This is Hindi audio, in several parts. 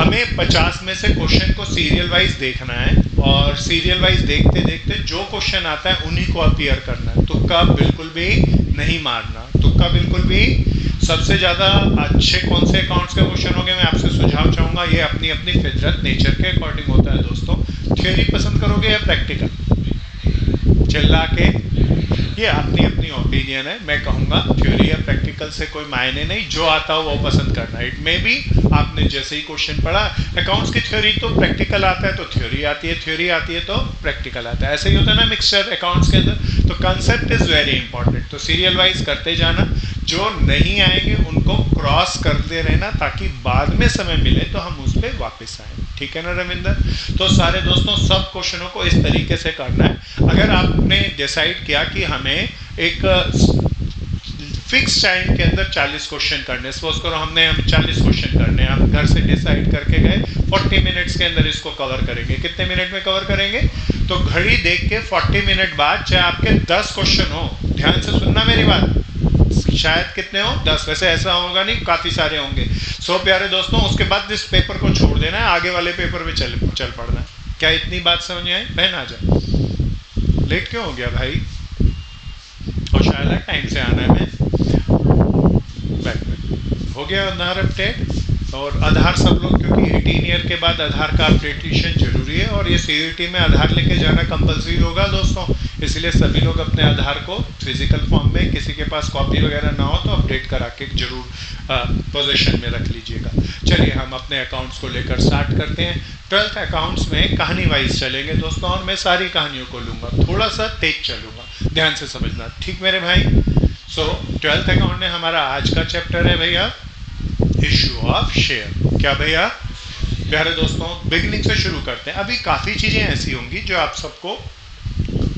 हमें 50 में से क्वेश्चन को सीरियल वाइज देखना है और सीरियल वाइज देखते देखते जो क्वेश्चन आता है उन्हीं को अपीयर करना है। तुक्का बिल्कुल भी नहीं मारना, तुक्का बिल्कुल भी। सबसे ज़्यादा अच्छे कौन से अकाउंट्स के क्वेश्चन होंगे मैं आपसे सुझाव चाहूँगा, ये अपनी अपनी फितरत नेचर के अकॉर्डिंग होता है दोस्तों। थ्योरी पसंद करोगे या प्रैक्टिकल? चिल्ला के, ये अपनी अपनी ओपिनियन है। मैं कहूँगा थ्योरी या प्रैक्टिकल से कोई मायने नहीं, जो आता हो वो पसंद करना। इट मे बी आपने जैसे ही क्वेश्चन पढ़ा अकाउंट्स की थ्योरी तो प्रैक्टिकल आता है तो थ्योरी आती है, थ्योरी आती है तो प्रैक्टिकल आता है। ऐसे ही होता है ना मिक्सचर अकाउंट्स के अंदर। तो कंसेप्ट इज वेरी इंपॉर्टेंट। तो सीरियल वाइज करते जाना, जो नहीं आएंगे उनको क्रॉस करते रहना ताकि बाद में समय मिले तो हम उस पर वापस आए। ठीक है ना रविंदर? तो सारे दोस्तों सब क्वेश्चनों को इस तरीके से करना है। अगर आपने डिसाइड किया कि हमें एक फिक्स टाइम के अंदर 40 क्वेश्चन करने, सपोज करो हम 40 क्वेश्चन करने, हम घर से डिसाइड करके गए 40 मिनट्स के अंदर इसको कवर करेंगे। कितने मिनट में कवर करेंगे? तो घड़ी देख के 40 मिनट बाद चाहे आपके 10 क्वेश्चन हो, ध्यान से सुनना मेरी बात, शायद कितने हो 10, वैसे ऐसा होगा नहीं, काफी सारे होंगे। सो प्यारे दोस्तों उसके बाद इस पेपर को छोड़ देना है, आगे वाले पेपर में चल पड़ना है। क्या इतनी बात समझ में आई? बहन आ जा, लेट क्यों हो गया भाई? और शायद टाइम से आना है। मैं बैक हो गया आधार अपडेट। और आधार सब लोग, क्योंकि 18 ईयर के बाद आधार का अपडेटेशन जरूरी है और ये सीईटी में आधार लेके जाना कंपलसरी होगा दोस्तों। इसलिए सभी लोग अपने आधार को फिजिकल फॉर्म में, किसी के पास कॉपी वगैरह ना हो तो अपडेट करा के जरूर पोजीशन में रख लीजिएगा। चलिए हम अपने अकाउंट्स को लेकर स्टार्ट करते हैं। 12th अकाउंट्स में कहानी वाइज चलेंगे दोस्तों और मैं सारी कहानियों को लूंगा, थोड़ा सा तेज चलूंगा, ध्यान से समझना, ठीक मेरे भाई? सो 12th अकाउंट में हमारा आज का चैप्टर है भैया इशू ऑफ शेयर। क्या भैया? प्यारे दोस्तों बिगिनिंग से शुरू करते हैं। अभी काफ़ी चीज़ें ऐसी होंगी जो आप सबको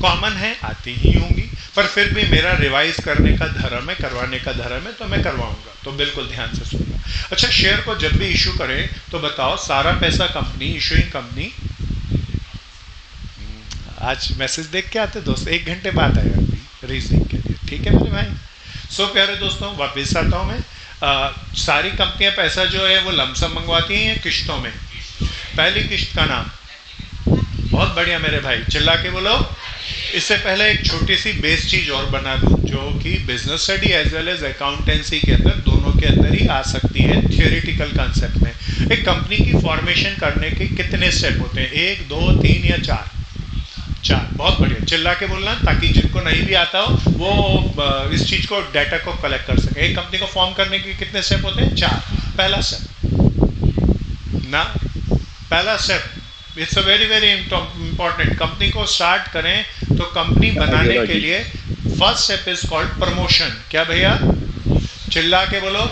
कॉमन है, आती ही होंगी, पर फिर भी मेरा रिवाइज करने का धर्म है, करवाने का धर्म है, तो मैं करवाऊंगा, तो बिल्कुल ध्यान से सुनना। अच्छा, शेयर को जब भी इशू करें तो बताओ सारा पैसा कंपनी, इशूइंग कंपनी, आज मैसेज देख के आते दोस्त, 1 घंटे बाद आया अभी रीजनिंग के लिए, ठीक है मेरे भाई? सो प्यारे दोस्तों वापस आता हूँ मैं। सारी कंपनियां पैसा जो है वो लमसम मंगवाती हैं किश्तों में। पहली किश्त का नाम, बहुत बढ़िया मेरे भाई, चिल्ला के बोलो। इससे पहले एक छोटी सी बेस चीज और बना दूं जो कि business study as well as accountancy के अंदर, दोनों के अंदर ही आ सकती है थियोरिटिकल कंसेप्ट में। एक कंपनी की फॉर्मेशन करने के कितने स्टेप होते हैं? 1, 2, 3 या 4? 4, बहुत बढ़िया, चिल्ला के बोलना ताकि जिनको नहीं भी आता हो वो इस चीज को, डाटा को कलेक्ट कर सके। एक कंपनी को फॉर्म करने के कितने स्टेप होते हैं? 4। पहला स्टेप ना, पहला step it's a very very important. Company को स्टार्ट करें तो कंपनी बनाने के लिए first step is called promotion. क्या भैया? चिल्ला के बोलो।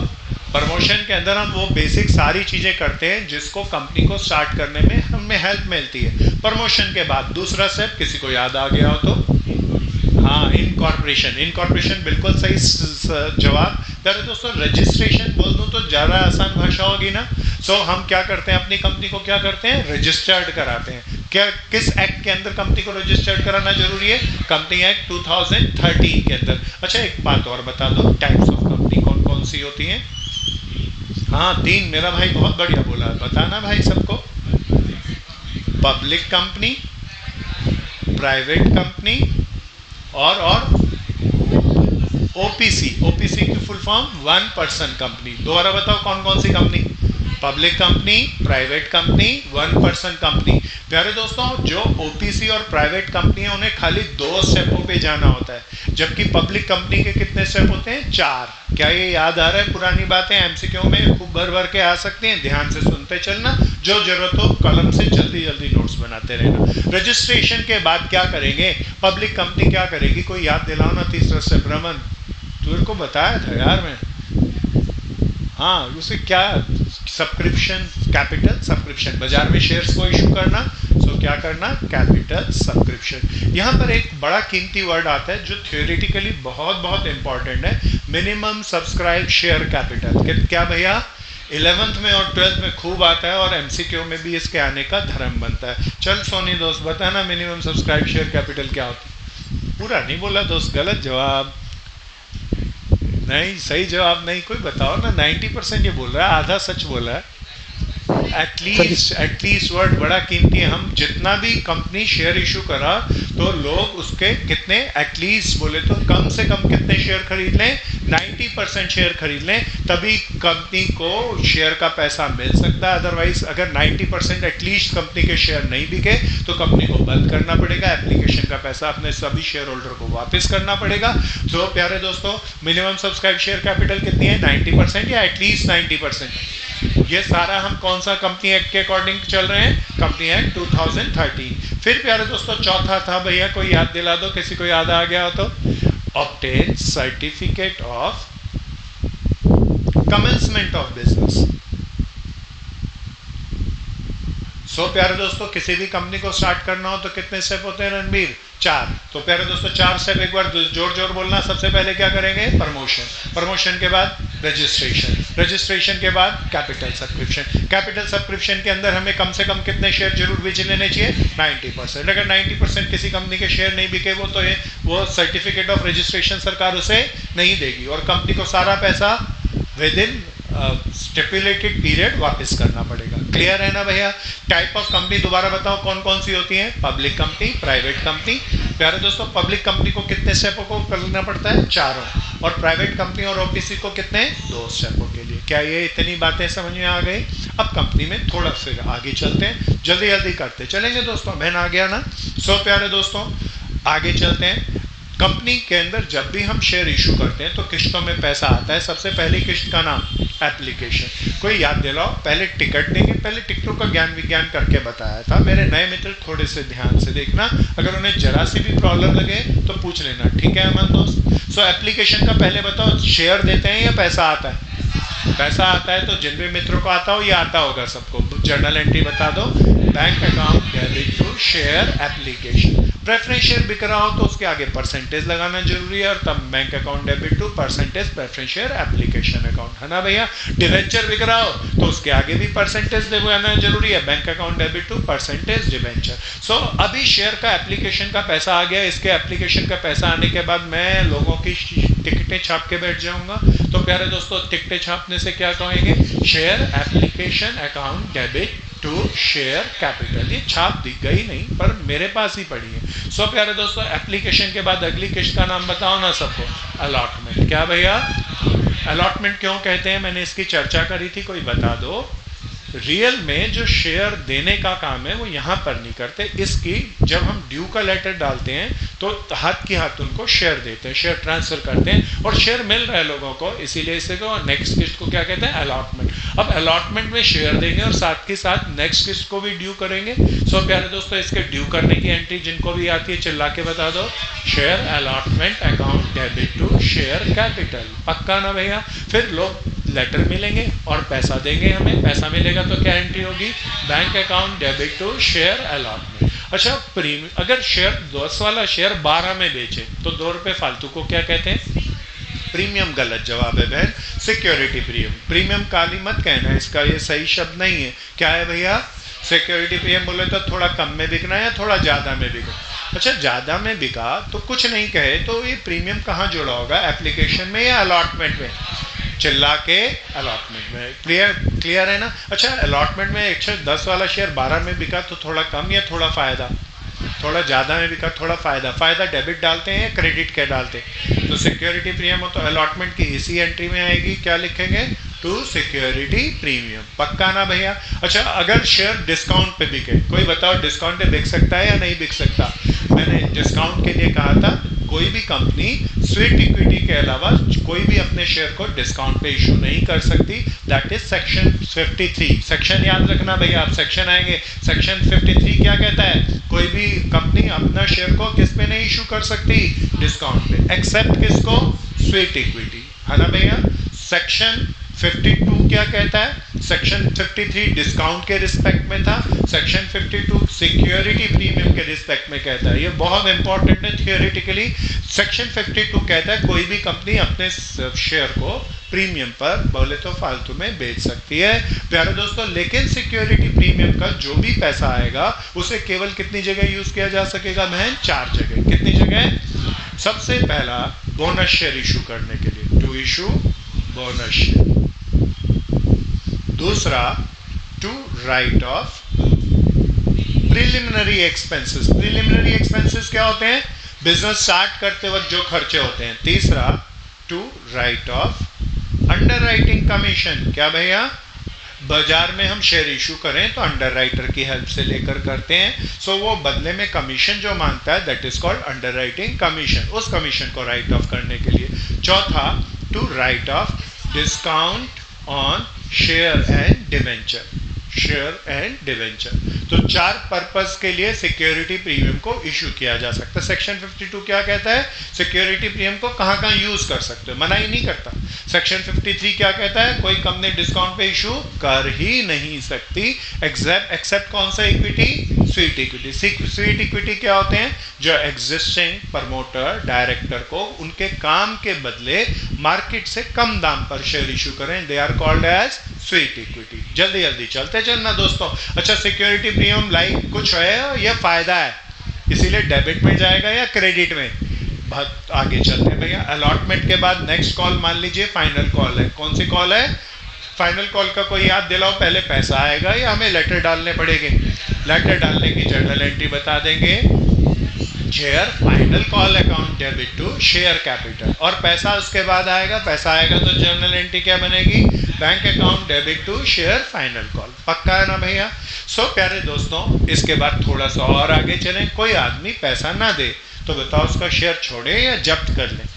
प्रमोशन के अंदर हम वो बेसिक सारी चीजें करते हैं जिसको कंपनी को स्टार्ट करने में हमें हेल्प मिलती है। प्रमोशन के बाद दूसरा स्टेप, किसी को याद आ गया हो तो? हाँ, इनकॉर्पोरेशन। इनकॉर्पोरेशन बिल्कुल सही जवाब। प्यारे दोस्तों रजिस्ट्रेशन बोल दूं तो ज़्यादा आसान भाषा होगी ना। सो हम क्या करते हैं, अपनी कंपनी को क्या करते हैं? रजिस्टर्ड कराते हैं। क्या, किस एक्ट के अंदर कंपनी को रजिस्टर्ड कराना जरूरी है? कंपनी एक्ट 2013 के अंदर। अच्छा एक बात और बता दो, टाइप्स ऑफ कंपनी कौन कौन सी होती हैं? हाँ 3, मेरा भाई बहुत बढ़िया बोला, बताना भाई सबको। पब्लिक कंपनी, प्राइवेट कंपनी और ओपीसी। ओपीसी की फुल फॉर्म 1 पर्सन कंपनी। दोबारा बताओ कौन कौन सी company? Public company, private company, 1 person company. प्यारे दोस्तों जो ओपीसी और प्राइवेट कंपनी है उन्हें खाली 2 स्टेपों पे जाना होता है, जबकि पब्लिक कंपनी के कितने स्टेप होते हैं? 4। क्या ये याद आ रहा है? पुरानी बातें एमसीक्यू में खूब भर भर के आ सकती हैं, ध्यान से सुनते चलना, जो जरूरत हो कलम से जल्दी जल्दी नोट्स बनाते रहना। रजिस्ट्रेशन के बाद क्या करेंगे? पब्लिक कंपनी क्या करेगी? कोई याद दिलाओ ना तीसरा स्टेप। रमन तुझे को बताया था यार मैं। हाँ उसे क्या, सब्सक्रिप्शन, कैपिटल सब्सक्रिप्शन, बाजार में शेयर्स को इशू करना। सो क्या करना? Capital subscription. यहाँ पर एक बड़ा कीमती वर्ड आता है जो थियोरेटिकली बहुत बहुत इंपॉर्टेंट है, मिनिमम सब्सक्राइब शेयर कैपिटल। क्या भैया? 11th में और 12th में खूब आता है और एमसीक्यू में भी इसके आने का धर्म बनता है। चल सोनी दोस्त बताना मिनिमम सब्सक्राइब शेयर कैपिटल क्या होता है? पूरा नहीं बोला दोस्त, गलत जवाब। नहीं, सही जवाब नहीं, कोई बताओ ना। 90% ये बोल रहा है, आधा सच बोला है। एटलीस्ट वर्ड बड़ा कीमती है। हम जितना भी कंपनी शेयर इशू करा तो लोग उसके कितने, एटलीस्ट बोले तो कम से कम कितने शेयर खरीद लें, 90% शेयर खरीद लें, तभी कंपनी को शेयर का पैसा मिल सकता है। अदरवाइज अगर 90% एटलीस्ट कंपनी के शेयर नहीं बिके तो कंपनी को बंद करना पड़ेगा, एप्लीकेशन का पैसा अपने सभी शेयर होल्डर को वापस करना पड़ेगा। तो प्यारे दोस्तों, मिनिमम सब्सक्राइब शेयर कैपिटल कितनी है, 90% या एटलीस्ट 90%। ये सारा हम कौन सा कंपनी एक्ट के अकॉर्डिंग चल रहे हैं, कंपनी एक्ट 2013। फिर प्यारे दोस्तों चौथा था, भैया कोई याद दिला दो, किसी को याद आ गया हो तो, obtain certificate of commencement of business. So प्यारे दोस्तों, किसी भी कंपनी को स्टार्ट करना हो तो कितने स्टेप होते हैं रणबीर, 4। तो प्यारे दोस्तों 4 स्टेप एक बार जोर जोर बोलना। सबसे पहले क्या करेंगे, प्रमोशन, प्रमोशन के बाद रजिस्ट्रेशन, रजिस्ट्रेशन के बाद कैपिटल सब्सक्रिप्शन, कैपिटल सब्सक्रिप्शन के अंदर हमें कम से कम कितने शेयर जरूर बेच लेने चाहिए, 90%। अगर 90% किसी कंपनी के शेयर नहीं बिके वो सर्टिफिकेट ऑफ रजिस्ट्रेशन सरकार उसे नहीं देगी और कंपनी को सारा पैसा विद इन स्टिपुलेटेड पीरियड वापस करना पड़ेगा। क्लियर है ना भैया। टाइप ऑफ कंपनी दोबारा बताओ कौन कौन सी होती है, पब्लिक कंपनी, प्राइवेट कंपनी। प्यारे दोस्तों, पब्लिक कंपनी को कितने स्टेपों को करना पड़ता है, 4, और प्राइवेट कंपनी और ओपीसी को कितने, 2 स्टेपों के लिए। क्या ये इतनी बातें समझ में आ गई। अब कंपनी में थोड़ा फिर आगे चलते हैं, जल्दी जल्दी करते चलेंगे दोस्तों, बहन आ गया ना। सो प्यारे दोस्तों आगे चलते हैं। कंपनी के अंदर जब भी हम शेयर इशू करते हैं तो किस्तों में पैसा आता है। सबसे पहली किस्त का नाम एप्लीकेशन। कोई याद दिलाओ, पहले टिकट देंगे, पहले टिकटों का ज्ञान विज्ञान करके बताया था। मेरे नए मित्र थोड़े से ध्यान से देखना, अगर उन्हें जरा सी भी प्रॉब्लम लगे तो पूछ लेना, ठीक है अमन दोस्त। सो एप्लीकेशन का पहले बताओ, शेयर देते हैं या पैसा आता है, पैसा आता है। तो जिन भी मित्रों को आता हो, ये आता होगा सबको, जर्नल एंट्री बता दो, bank account debit to share application. Preference share बिक रहा हो तो उसके आगे परसेंटेज लगाना जरूरी है, और तब bank account debit to percentage preference share application account, है ना भैया। डिवेंचर बिक रहा हो तो उसके आगे भी परसेंटेज लगाना जरूरी है, bank account debit to percentage debenture. So अभी शेयर का एप्लीकेशन का पैसा आ गया, इसके एप्लीकेशन का पैसा आने के बाद मैं लोगों की टिकटें छाप के बैठ जाऊंगा। तो प्यारे दोस्तों, टिकटें छापने से क्या कहेंगे, share application account debit to share capital. ये छाप दिख गई नहीं पर मेरे पास ही पड़ी है। सो प्यारे दोस्तों, एप्लीकेशन के बाद अगली किस्त का नाम बताओ ना सबको, अलॉटमेंट। क्या भैया, अलॉटमेंट क्यों कहते हैं, मैंने इसकी चर्चा करी थी, कोई बता दो। रियल में जो शेयर देने का काम है वो यहाँ पर नहीं करते, इसकी जब हम ड्यू का लेटर डालते हैं तो हाथ की हाथ उनको शेयर देते हैं, शेयर ट्रांसफर करते हैं, और शेयर मिल रहा है लोगों को, इसीलिए इसे को नेक्स्ट किस्त को क्या कहते हैं, अलॉटमेंट। अब अलॉटमेंट में शेयर देंगे और साथ के साथ नेक्स्ट किस्त को भी ड्यू करेंगे। सो प्यारे दोस्तों, इसके ड्यू करने की एंट्री जिनको भी आती है चिल्ला के बता दो, share allotment account debit to share capital. पक्का ना भैया। फिर लोग लेटर मिलेंगे और पैसा देंगे, हमें पैसा मिलेगा तो क्या एंट्री होगी, bank account debit to share allotment. अच्छा, प्रीमियम, अगर शेयर 10 वाला शेयर 12 में बेचे तो 2 रुपए फालतू को क्या कहते हैं, प्रीमियम। गलत जवाब है बहन, सिक्योरिटी प्रीमियम। प्रीमियम काली मत कहना, इसका ये सही शब्द नहीं है। क्या है भैया, सिक्योरिटी प्रीमियम बोले तो थोड़ा कम में बिकना है या थोड़ा ज्यादा में बिका। अच्छा, ज्यादा में बिका तो कुछ नहीं कहे तो ये प्रीमियम कहाँ जोड़ा होगा, एप्लीकेशन में या अलॉटमेंट में, चिल्ला के अलॉटमेंट में। क्लियर है ना। अच्छा, अलॉटमेंट में 110 वाला शेयर 12 में बिका तो थोड़ा कम या थोड़ा फायदा, थोड़ा ज़्यादा में बिका थोड़ा फायदा। फायदा डेबिट डालते हैं या क्रेडिट क्या डालते हैं, तो सिक्योरिटी प्रीमियम हो तो अलॉटमेंट की इसी एंट्री में आएगी, क्या लिखेंगे, टू सिक्योरिटी प्रीमियम। पक्का ना भैया। अच्छा, अगर शेयर डिस्काउंट पे बिके, कोई बताओ डिस्काउंट पे बिक सकता है या नहीं बिक सकता। मैंने डिस्काउंट के लिए कहा था कोई भी कंपनी स्वीट इक्विटी के अलावा कोई भी अपने शेयर को डिस्काउंट पे इशू नहीं कर सकती। That is section 53। सेक्शन याद रखना भैया, आप सेक्शन आएंगे, सेक्शन 53 क्या कहता है, कोई भी कंपनी अपना शेयर को किस पे नहीं इशू कर सकती, डिस्काउंट पे, एक्सेप्ट किसको, स्वीट इक्विटी, है ना भैया। सेक्शन 52 क्या कहता है, सेक्शन 53 डिस्काउंट के रिस्पेक्ट में था, सेक्शन 52 सिक्योरिटी प्रीमियम के रिस्पेक्ट में कहता है। ये बहुत इंपॉर्टेंट है थियोरेटिकली। सेक्शन 52 कहता है कोई भी कंपनी अपने शेयर को प्रीमियम पर बोले तो फालतू में बेच सकती है प्यारे दोस्तों। लेकिन सिक्योरिटी प्रीमियम का जो भी पैसा आएगा उसे केवल कितनी जगह यूज किया जा सकेगा बहन, 4 जगह। कितनी जगह, सबसे पहला बोनस शेयर इशू करने के लिए, टू इशू बोनस शेयर। दूसरा to write off preliminary expenses. Preliminary expenses क्या होते हैं? बिजनेस स्टार्ट करते वक्त जो खर्चे होते हैं। तीसरा, to write off underwriting commission. क्या भैया? बाजार में हम शेयर इशू करें तो अंडरराइटर की हेल्प से लेकर करते हैं, सो वो बदले में कमीशन जो मांगता है that is called underwriting commission. उस कमीशन को राइट ऑफ करने के लिए। चौथा, to write off discount on share and debenture. Share and debenture, तो चार पर्पस के लिए सिक्योरिटी प्रीमियम को इशू किया जा सकता है। सेक्शन 52 क्या कहता है? सिक्योरिटी प्रीमियम को कहां कहां यूज कर सकते हो, मना ही नहीं करता। सेक्शन 53 क्या कहता है? कोई कंपनी डिस्काउंट पे इशू कर ही नहीं सकती एक्सेप्ट कौन सा equity? Sweet equity. Sweet equity क्या होते हैं? जो एग्जिस्टिंग प्रमोटर डायरेक्टर को उनके काम के बदले मार्केट से कम दाम पर शेयर इशू करें, they are called as sweet equity. जल्दी जल्दी चलते चलना दोस्तों। अच्छा, सिक्योरिटी प्रीमियम लाइक कुछ है, यह फायदा है, इसीलिए डेबिट में जाएगा या क्रेडिट में? बहुत आगे चलते हैं भैया। अलॉटमेंट के बाद नेक्स्ट कॉल मान लीजिए फाइनल कॉल है। कौन सी कॉल है? फाइनल कॉल का कोई याद दिलाओ, पहले पैसा आएगा या हमें लेटर डालने पड़ेंगे? लेटर डालने की जर्नल एंट्री बता देंगे, share final call account debit to share capital, और पैसा उसके बाद आएगा। पैसा आएगा तो जर्नल एंट्री क्या बनेगी? Bank account debit to share final call. पक्का है ना भैया? सो प्यारे दोस्तों, इसके बाद थोड़ा सा और आगे चलें। कोई आदमी पैसा ना दे तो बताओ उसका शेयर छोड़े या जब्त कर ले?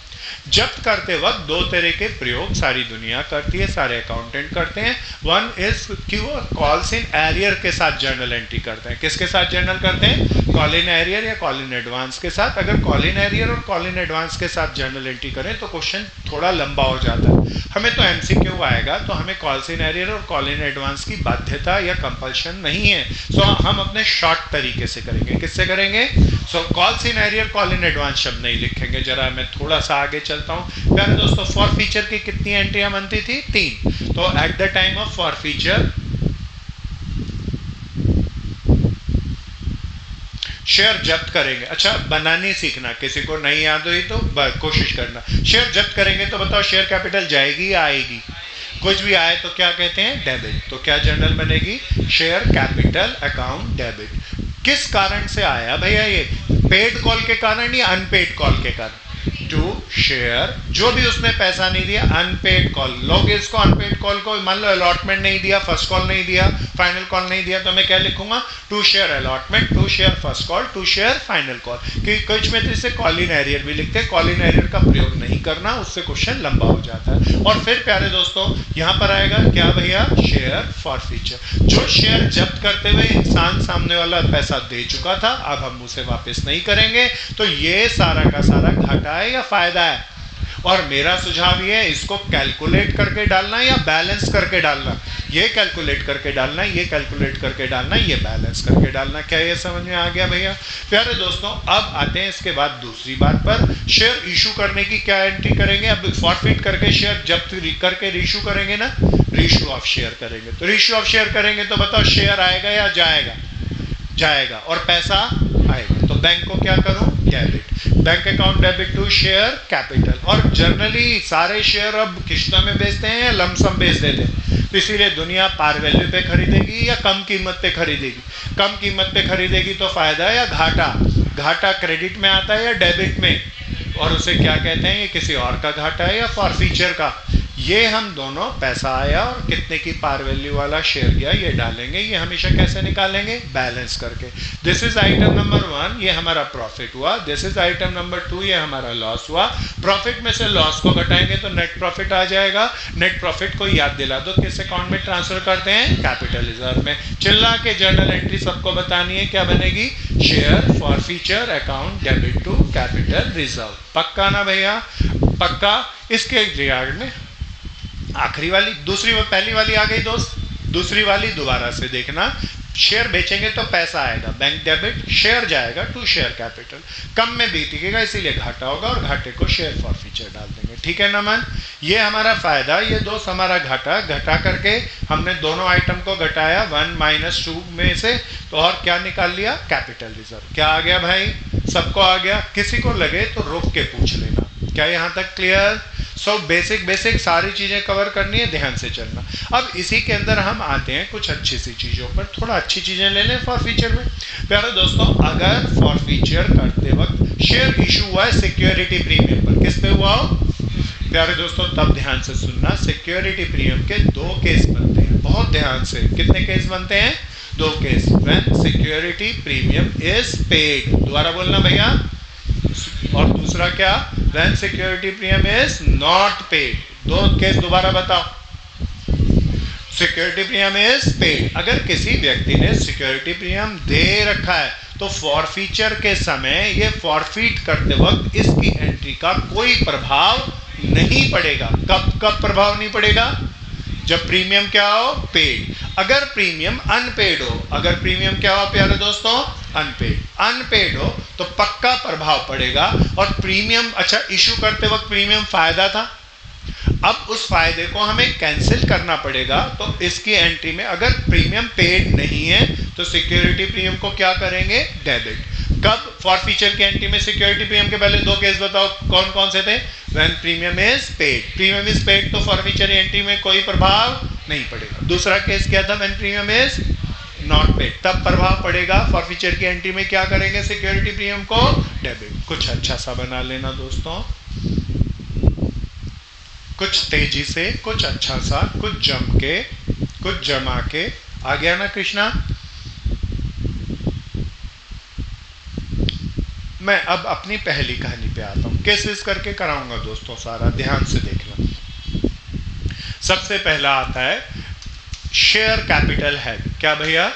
जब्त करते वक्त दो तरह के प्रयोग सारी दुनिया करती है, सारे अकाउंटेंट करते हैं। वन इज कि वो कॉल्स इन एरियर के साथ जर्नल एंट्री करते हैं। किसके साथ जर्नल करते हैं? कॉल इन एरियर या कॉल इन एडवांस के साथ। अगर कॉल इन एरियर और कॉल इन एडवांस के साथ जर्नल एंट्री करें तो क्वेश्चन थोड़ा लंबा हो जाता है। हमें तो एमसीक्यू आएगा, तो हमें कॉल्स इन एरियर और कॉल इन एडवांस की बाध्यता या कंपल्शन नहीं है। सो हम अपने शॉर्ट तरीके से करेंगे। किससे करेंगे? So calls in arrear call in advance शब्द नहीं लिखेंगे। जरा मैं थोड़ा सा आगे चलता हूं। प्यारे दोस्तों, फॉर फीचर की कितनी एंट्रियां बनती थी? 3। तो at the time of for feature share जब्त करेंगे। अच्छा, बनानी सीखना, किसी को नहीं याद हुई तो कोशिश करना। शेयर जब्त करेंगे तो बताओ शेयर कैपिटल जाएगी या आएगी? कुछ भी आए तो क्या कहते हैं? डेबिट। तो क्या जर्नल बनेगी? Share capital account debit. किस कारण से आया भैया ये? पेड कॉल के कारण या अनपेड कॉल के कारण? टू शेयर, जो भी उसने पैसा नहीं दिया, अनपेड कॉल। लोग इसको अनपेड कॉल को, मान लो अलॉटमेंट नहीं दिया, फर्स्ट कॉल नहीं दिया, फाइनल कॉल नहीं दिया, तो मैं क्या लिखूंगा? To share allotment, to share first call, to share final call. कि कुछ में इसे कॉल इन एरियर भी लिखते हैं। कॉल इन एरियर का प्रयोग नहीं करना, उससे क्वेश्चन लंबा हो जाता है। और फिर प्यारे दोस्तों, यहां पर आएगा क्या भैया? Share for feature. जो शेयर जब्त करते हुए इंसान सामने वाला पैसा दे चुका था, अब हम उसे वापस नहीं करेंगे, तो ये सारा का सारा घाटा है या फायदा है? और मेरा सुझाव ये है, इसको कैलकुलेट करके डालना या बैलेंस करके डालना? ये कैलकुलेट करके डालना, ये कैलकुलेट करके डालना, ये बैलेंस करके डालना। क्या ये समझ में आ गया भैया? प्यारे दोस्तों, अब आते हैं इसके बाद दूसरी बात पर। शेयर इशू करने की क्या एंट्री करेंगे? अब फॉरफिट करके शेयर जब्त करके रीशू करेंगे ना, रीशू ऑफ शेयर करेंगे। तो रीशू ऑफ शेयर करेंगे तो बताओ शेयर आएगा या जाएगा? जाएगा। और पैसा आएगा, तो बैंक को क्या करूं? Debit. Bank account debit to share capital. और जनरली सारे शेयर अब किस्तों में बेचते हैं या लमसम बेच देते हैं, तो इसीलिए दुनिया पार वैल्यू पे खरीदेगी या कम कीमत पे खरीदेगी? कम कीमत पे खरीदेगी तो फायदा या घाटा? घाटा क्रेडिट में आता है या डेबिट में? और उसे क्या कहते हैं? ये किसी और का घाटा है या फॉरफीचर का? ये हम दोनों, पैसा आया और कितने की पार वैल्यू वाला शेयर गया, ये डालेंगे। ये हमेशा कैसे निकालेंगे? बैलेंस करके। दिस इज आइटम नंबर 1, ये हमारा प्रॉफिट हुआ। दिस इज आइटम नंबर 2, ये हमारा लॉस हुआ। प्रॉफिट में से लॉस को घटाएंगे तो नेट प्रॉफिट आ जाएगा। नेट प्रॉफिट को याद दिला दो, किस अकाउंट में ट्रांसफर करते हैं? कैपिटल रिजर्व में। चिल्ला के जर्नल एंट्री सबको बतानी है, क्या बनेगी? Share forfeiture account debit to capital reserve. पक्का ना भैया? पक्का। इसके रिगार्ड में आखिरी वाली, दूसरी, पहली वाली आ गई दोस्त, दूसरी वाली दोबारा से देखना। शेयर बेचेंगे तो पैसा आएगा, बैंक डेबिट, शेयर जाएगा टू शेयर कैपिटल। कम में बीतेगा, इसीलिए घाटा होगा और घाटे को शेयर फॉर फीचर डाल देंगे। ठीक है ना मन? ये हमारा फायदा, ये दोस्त हमारा घाटा। घटा करके हमने दोनों आइटम को घटाया 1 - 2 में से, तो और क्या निकाल लिया? Capital reserve. क्या आ गया भाई? सबको आ गया? किसी को लगे तो रोक के पूछ लेना। क्या यहां तक क्लियर? सो बेसिक बेसिक सारी चीजें कवर करनी है, ध्यान से चलना। अब इसी के अंदर हम आते हैं कुछ अच्छी सी चीजों पर, थोड़ा अच्छी चीजें ले लें फॉर फीचर में। प्यारे दोस्तों, अगर फॉर फीचर करते वक्त शेयर इशू हुआ है सिक्योरिटी प्रीमियम पर, किस पे हुआ हो प्यारे दोस्तों, तब ध्यान से सुनना, सिक्योरिटी प्रीमियम के दो केस बनते हैं, बहुत ध्यान से। कितने केस बनते हैं? दो case. When security premium is paid, दोबारा बोलना भैया, और दूसरा क्या? When security premium is not paid. दो केस दोबारा बताओ। सिक्योरिटी प्रीमियम इज पेड, अगर किसी व्यक्ति ने सिक्योरिटी प्रीमियम दे रखा है तो फॉरफीचर के समय ये फॉरफीट करते वक्त इसकी एंट्री का कोई प्रभाव नहीं पड़ेगा। कब कब प्रभाव नहीं पड़ेगा? जब प्रीमियम क्या हो? पेड। अगर प्रीमियम अनपेड हो, अगर प्रीमियम क्या हो प्यारे दोस्तों? अनपेड हो तो पक्का प्रभाव पड़ेगा। और प्रीमियम, अच्छा, इशू करते वक्त प्रीमियम फायदा था, अब उस फायदे को हमें कैंसिल करना पड़ेगा, तो इसकी एंट्री में अगर प्रीमियम पेड नहीं है तो सिक्योरिटी प्रीमियम को क्या करेंगे? डेबिट। कब? फॉरफीचर की एंट्री में सिक्योरिटी प्रीमियम के पहले दो केस बताओ, कौन कौन से थे? When premium is paid, premium is paid तो फॉरफीचर एंट्री में कोई प्रभाव नहीं पड़ेगा। दूसरा केस क्या था? When premium is not paid, तब प्रभाव पड़ेगा। फॉरफीचर की एंट्री में क्या करेंगे? सिक्योरिटी प्रीमियम को डेबिट। कुछ अच्छा सा बना लेना दोस्तों, कुछ तेजी से, कुछ अच्छा सा, कुछ जम के, कुछ जमा के। आ गया ना कृष्णा? मैं अब अपनी पहली कहानी पे आता हूं, केसेस करके कराऊंगा दोस्तों, सारा ध्यान से देखना। सबसे पहला आता है शेयर कैपिटल हेड। क्या भैया?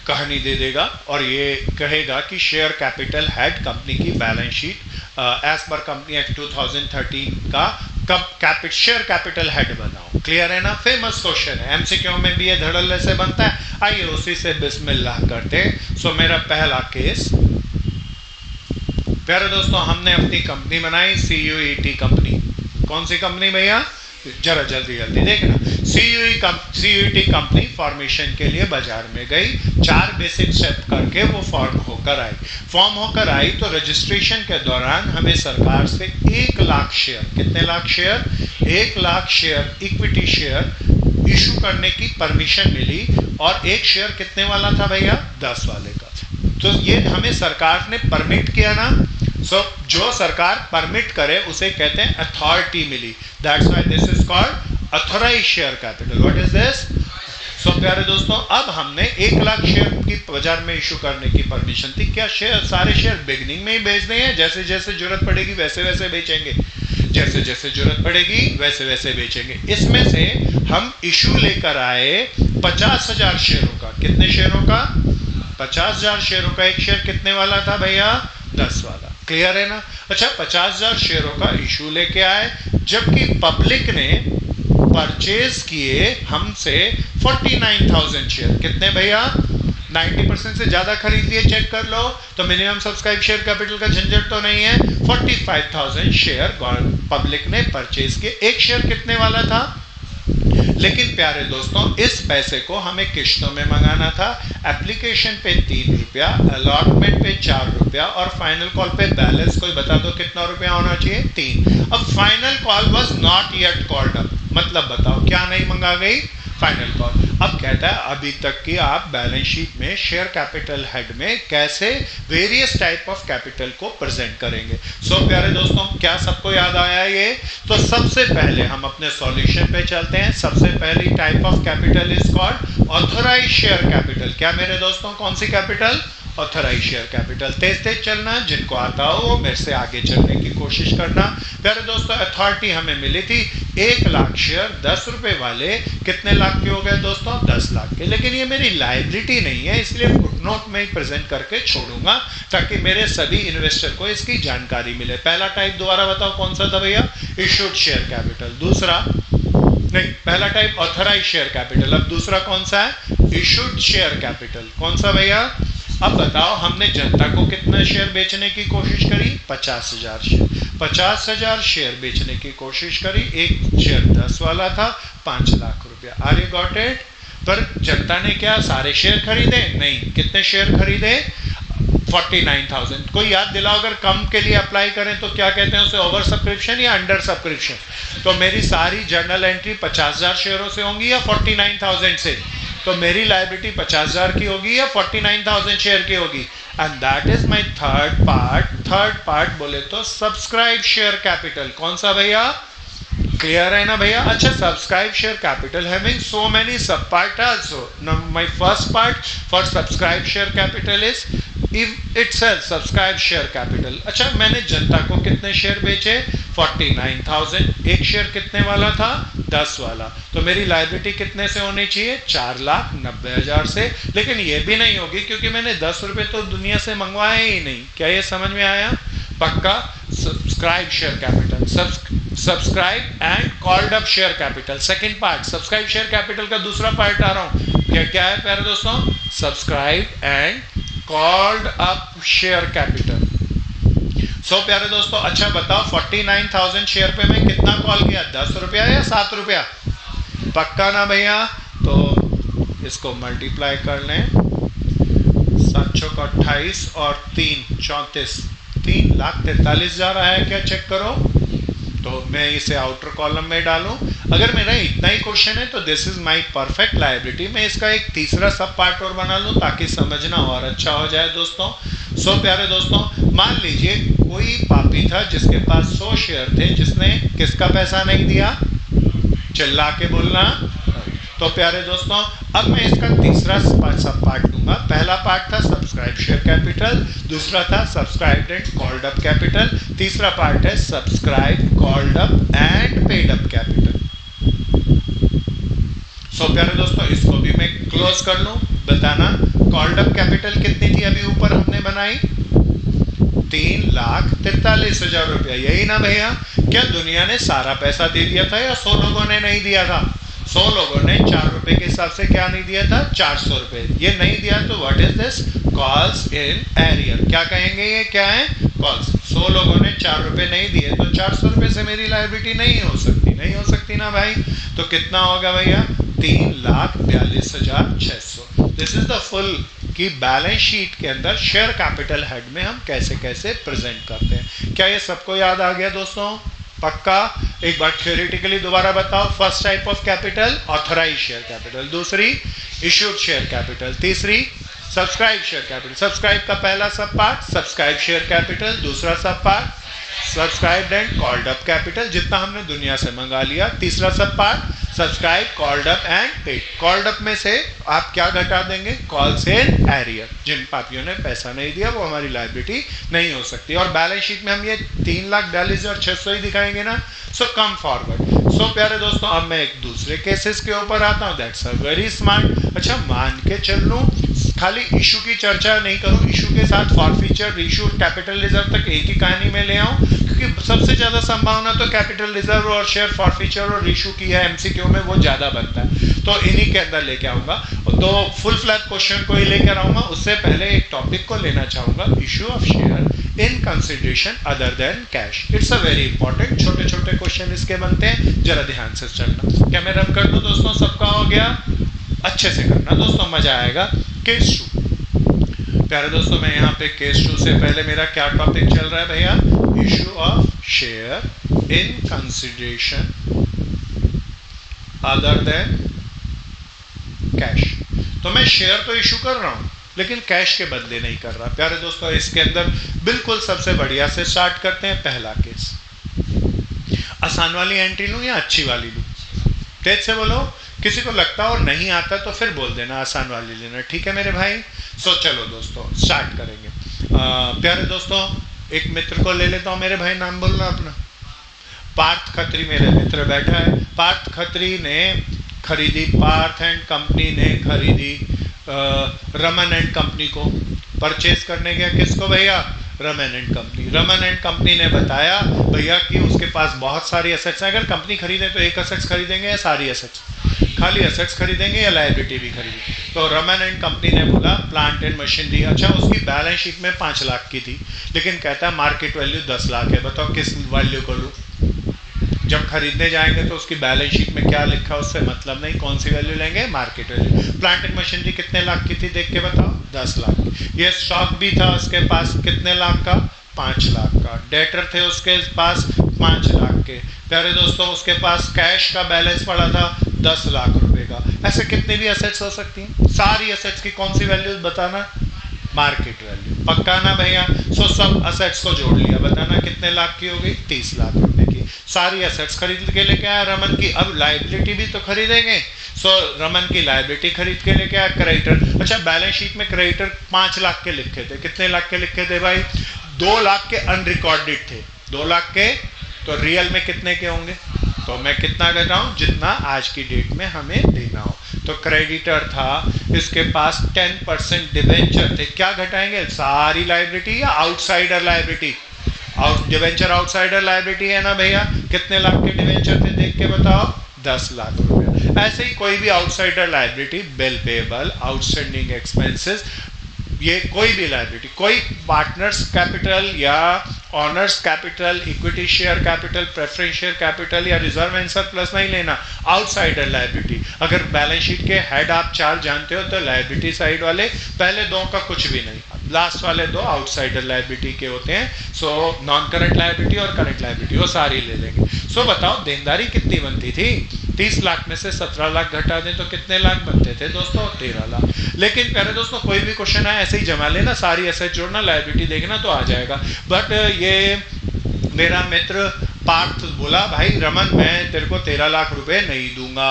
कहानी दे देगा और ये कहेगा कि शेयर कैपिटल हेड कंपनी की balance sheet as per company act 2013 का कब शेयर कैपिटल हेड बनाओ। क्लियर है ना? फेमस क्वेश्चन है, एमसीक्यू में भी ये धड़ल्ले से बनता है। आइए उसी से बिस्मिल्लाह करते। सो मेरा पहला केस, प्यारे दोस्तों, हमने अपनी कंपनी बनाई CUET कंपनी। कौन सी कंपनी भैया? जरा जल्दी जल्दी देखना। CUET कंपनी फॉर्मेशन के लिए बाजार में गई, 4 बेसिक स्टेप करके वो फॉर्म होकर आई तो रजिस्ट्रेशन के दौरान हमें सरकार से 1 लाख शेयर, कितने lakh share? 1 lakh share equity share issue करने की परमिशन मिली। और एक शेयर कितने वाला था भैया? 10 वाले का। तो ये हमें सरकार ने परमिट किया ना। सो जो सरकार परमिट करे उसे कहते हैं अथॉरिटी मिली। That's why this is called authorised share capital. What is this? So प्यारे दोस्तों, अब हमने 1 लाख शेयर की बाजार में इशू करने की परमिशन थी। क्या शेयर, सारे शेयर बिगनिंग में ही बेच दें या जैसे जैसे जरूरत पड़ेगी वैसे वैसे बेचेंगे? जैसे जैसे जरूरत पड़ेगी वैसे वैसे बेचेंगे। इसमें से हम इशू लेकर आए 50,000 शेयरों का। कितने शेयरों का? 50,000 शेयरों का। एक शेयर कितने वाला था भैया? 10 वाला। क्लियर है ना? अच्छा, 50,000 शेयरों का इशू लेके आए, जबकि पब्लिक ने परचेज किए हमसे 49,000 शेयर। कितने भैया? 90% से ज्यादा खरीद लिए, चेक कर लो। तो मिनिमम सब्सक्राइब शेयर कैपिटल का झंझट तो नहीं है। 45,000 शेयर पब्लिक ने परचेज किए। एक शेयर कितने वाला था? लेकिन प्यारे दोस्तों, इस पैसे को हमें किश्तों में मंगाना था। एप्लीकेशन पे 3 रुपया, अलॉटमेंट पे 4 रुपया और फाइनल कॉल पे बैलेंस कोई बता दो कितना रुपया होना चाहिए? 3। अब final call was not yet called up, मतलब बताओ क्या नहीं मंगा गई? Final call. अब कहता है अभी तक की आप बैलेंस शीट में शेयर कैपिटल हेड में कैसे वेरियस टाइप ऑफ कैपिटल को प्रेजेंट करेंगे। सो प्यारे दोस्तों, क्या सबको याद आया ये? तो सबसे पहले हम अपने सॉल्यूशन पे चलते हैं। सबसे पहली type of capital is called authorised share capital. क्या मेरे दोस्तों? कौन सी कैपिटल? Authorised share capital. तेज तेज चलना, जिनको आता हो वो मेरे से आगे चलने की कोशिश करना। प्यारे दोस्तों, अथॉरिटी हमें मिली थी 1 लाख शेयर 10 रुपए वाले। कितने लाख के हो गए दोस्तों? 10 लाख के। लेकिन ये मेरी लायबिलिटी नहीं है, इसलिए फुटनोट में प्रेजेंट करके छोड़ूंगा ताकि मेरे सभी इन्वेस्टर को इसकी जानकारी मिले। पहला टाइप दोबारा बताओ कौन सा था भैया? Issued share capital. दूसरा नहीं, पहला टाइप ऑथराइज्ड शेयर कैपिटल। अब दूसरा कौन सा है? Issued share capital. कौन सा भैया? अब बताओ, हमने जनता को कितना शेयर बेचने की कोशिश करी? 50,000 शेयर। 50,000 शेयर बेचने की कोशिश करी। एक शेयर 10 वाला था, 5 लाख रुपया। Are you got it? पर जनता ने क्या सारे शेयर खरीदे? नहीं। कितने शेयर खरीदे? 49,000। कोई याद दिलाओ, अगर कम के लिए अप्लाई करें तो क्या कहते हैं उसे, ओवर सब्सक्रिप्शन या अंडर सब्सक्रिप्शन। तो मेरी सारी जर्नल एंट्री 50,000 शेयरों से होंगी या 49,000 से? तो मेरी लायबिलिटी 50,000 की होगी या 49,000 शेयर की होगी? And that is my third part. Third part बोले तो सब्सक्राइब शेयर कैपिटल। कौन सा भैया? क्लियर है ना भैया? अच्छा, subscribe share capital having so many sub part also. My first part for subscribe share capital is itself subscribe share capital. अच्छा, मैंने जनता को कितने शेयर बेचे? 49,000। एक शेयर कितने वाला था? 10 वाला। तो मेरी लायबिलिटी कितने से होनी चाहिए? 4,90,000 से। लेकिन ये भी नहीं होगी क्योंकि मैंने 10 रुपए तो दुनिया से मंगवाए ही नहीं। क्या ये समझ में आया? पक्का। Subscribe share capital, subscribe and called up share capital. Second part, subscribe share capital का दूसरा पार्ट आ रहा हूं। क्या क्या है प्यारे दोस्तों? Subscribe and called up share capital. So प्यारे दोस्तों, अच्छा बताओ 49,000 शेयर पे मैं कितना कॉल किया? 10 रुपया या 7 रुपया? पक्का ना भैया? तो इसको मल्टीप्लाई कर लें, 728 और 3 34, 3,43,000 आया है क्या? चेक करो। तो मैं इसे आउटर कॉलम में डालूं। अगर मेरा इतना ही क्वेश्चन है तो this is my perfect liability. मैं इसका एक तीसरा सब पार्ट और बना लूं ताकि समझना और अच्छा हो जाए दोस्तों। सो प्यारे दोस्तों, मान लीजिए कोई पापी था जिसके पास 100 शेयर थे, जिसने किसका पैसा नहीं दिया? चिल्ला के बोलना। तो प्यारे दोस्तों, अब मैं इसका तीसरा सब पार्ट दूंगा। पहला पार्ट था सब्सक्राइब शेयर कैपिटल, दूसरा था subscribe and called up capital, तीसरा पार्ट है subscribe, called up and paid up capital. So प्यारे दोस्तों, इसको भी मैं क्लोज कर लूं। बताना कॉल्ड अप कैपिटल कितनी थी अभी ऊपर हमने बनाई? 3,43,000 रुपया। यही ना भैया? क्या दुनिया ने सारा पैसा दे दिया था या 100 लोगों ने नहीं दिया था? 100 लोगों ने 4 रुपए के हिसाब से क्या नहीं दिया था? 400 रुपए। ये नहीं दिया तो what is this? Calls in arrear. क्या कहेंगे? ये क्या है? कॉल्स। 100 लोगों ने 4 रुपए नहीं दिए तो 400 रुपए से मेरी लायबिलिटी नहीं हो सकती। नहीं हो सकती ना भाई? तो कितना होगा भैया? 3,42,600। दिस इज द फुल कि बैलेंस शीट के अंदर शेयर कैपिटल हेड में हम कैसे कैसे प्रेजेंट करते हैं। क्या ये सबको याद आ गया दोस्तों? पक्का। एक बार थ्योरेटिकली दोबारा बताओ। First type of capital authorise share capital, दूसरी इश्यूड शेयर कैपिटल, तीसरी सब्सक्राइब शेयर कैपिटल। सब्सक्राइब का पहला sub part subscribe share capital, दूसरा sub part subscribe and called up capital, जितना हमने दुनिया से मंगा लिया। तीसरा sub part subscribe, called up and paid. Called up में से आप क्या घटा देंगे? Calls in arrear. जिन पापियों ने पैसा नहीं दिया वो हमारी लायबिलिटी नहीं हो सकती। और बैलेंस शीट में हम ये 3,42,600 ही दिखाएंगे ना। सो कम फॉरवर्ड। सो प्यारे दोस्तों, अब मैं एक दूसरे केसेस के ऊपर आता हूँ। That's a very smart. अच्छा, मान के चल लूँ खाली इशू की चर्चा नहीं करूं, इशू के साथ फॉरफीचर, रीशू, कैपिटल रिजर्व तक एक ही कहानी में ले आऊं, क्योंकि सबसे ज्यादा संभावना तो कैपिटल रिजर्व और शेयर फॉरफीचर और रीशू की है। एमसीक्यू में वो ज्यादा बनता है, तो इन्हीं के अंदर लेके आऊंगा। तो फुल फ्लैट क्वेश्चन को ही लेकर आऊंगा। उससे पहले एक टॉपिक को लेना चाहूंगा, issue of share in consideration other than cash. It's a very important. छोटे छोटे क्वेश्चन इसके बनते हैं, जरा ध्यान से चलना। क्या मैं रन कर दूं दोस्तों? सबका हो गया? अच्छे से करना दोस्तों, मजा आएगा। Case two. प्यारे दोस्तों, मैं यहाँ पे केस टू से पहले मेरा क्या टॉपिक चल रहा है भैया? Issue of share in consideration other than cash. तो मैं शेयर तो इशू कर रहा हूं लेकिन कैश के बदले नहीं कर रहा। प्यारे दोस्तों, इसके अंदर बिल्कुल सबसे बढ़िया से स्टार्ट करते हैं। पहला केस, आसान वाली एंट्री लूं या अच्छी वाली लूं? तेज से बोलो। किसी को लगता और नहीं आता तो फिर बोल देना आसान वाली लेना। ठीक है मेरे भाई? सो चलो दोस्तों स्टार्ट करेंगे। प्यारे दोस्तों, एक मित्र को ले लेता हूं। मेरे भाई नाम बोलना अपना। पार्थ खत्री मेरे मित्र बैठा है। पार्थ खत्री ने खरीदी, पार्थ एंड कंपनी ने खरीदी रमन एंड कंपनी को। परचेज करने गया किसको भैया? Raman and company. Raman and company ने बताया भैया कि उसके पास बहुत सारी एसेट्स हैं। अगर कंपनी खरीदे तो एक एसेट्स खरीदेंगे या सारी एसेट्स? खाली एसेट्स खरीदेंगे या लायबिलिटी भी खरीदेंगे? तो रमन एंड कंपनी ने बोला प्लांट एंड मशीनरी। अच्छा, उसकी बैलेंस शीट में 5 लाख की थी, लेकिन कहता है मार्केट वैल्यू 10 लाख है। बताओ किस वैल्यू को लूँ? जब खरीदने जाएंगे तो उसकी बैलेंस शीट में क्या लिखा उससे मतलब नहीं, कौन सी वैल्यू लेंगे? Market value. Plant and machinery कितने लाख की थी देख के बताओ? 10 लाख। ये स्टॉक भी था उसके पास कितने लाख का, 5 लाख का। डेटर थे उसके पास 5 लाख के। प्यारे दोस्तों उसके पास कैश का बैलेंस पड़ा था 10 लाख रुपए का। ऐसे कितने भी एसेट्स हो सकती हैं। सारी एसेट्स की कौन सी वैल्यू बताना, मार्केट वैल्यू। पक्का ना भैया। सो सब एसेट्स को जोड़ लिया, बताना कितने लाख की हो गई, 30 लाख रुपए की। सारी एसेट्स खरीद के लेके आया रमन की। अब लायबिलिटी भी तो खरीदेंगे। सो रमन की लायबिलिटी खरीद के लेके आया क्रेडिटर। अच्छा बैलेंस शीट में क्रेडिटर 5 लाख के लिखे थे। कितने लाख के लिखे थे भाई, 2 लाख के अनरिकॉर्डेड थे। 2 लाख के, तो रियल में कितने के होंगे, तो मैं कितना कर रहा हूं, जितना आज की डेट में हमें देना हो। तो क्रेडिटर था, इसके पास 10% डिवेंचर थे। क्या घटाएंगे, सारी लायबिलिटी या outsider liability. Debenture outsider liability है ना भैया। कितने लाख के डिवेंचर थे देख के बताओ, 10 लाख रुपया। ऐसे ही कोई भी outsider liability, bill payable, outstanding expenses, ये कोई भी लायबिलिटी, कोई पार्टनर्स कैपिटल या honours capital, equity share capital, preference share capital या रिजर्व एंड सरप्लस नहीं लेना। आउटसाइडर लायबिलिटी, अगर बैलेंस शीट के हेड आप 4 जानते हो तो लायबिलिटी साइड वाले पहले 2 का कुछ भी नहीं, लास्ट वाले 2 आउटसाइडर लायबिलिटी के होते हैं। सो नॉन करंट लायबिलिटी और करंट लायबिलिटी वो सारी ले लेंगे। सो बताओ देनदारी कितनी बनती थी, 30 लाख में से 17 लाख घटा दें तो कितने लाख बनते थे दोस्तों, 13 लाख। लेकिन प्यारे दोस्तों कोई भी क्वेश्चन आए ऐसे ही जमा लेना, सारी एसेट जोड़ना, लायबिलिटी देखना तो आ जाएगा। बट ये मेरा मित्र पार्थ बोला भाई रमन मैं तेरे को 13 लाख रुपए नहीं दूंगा।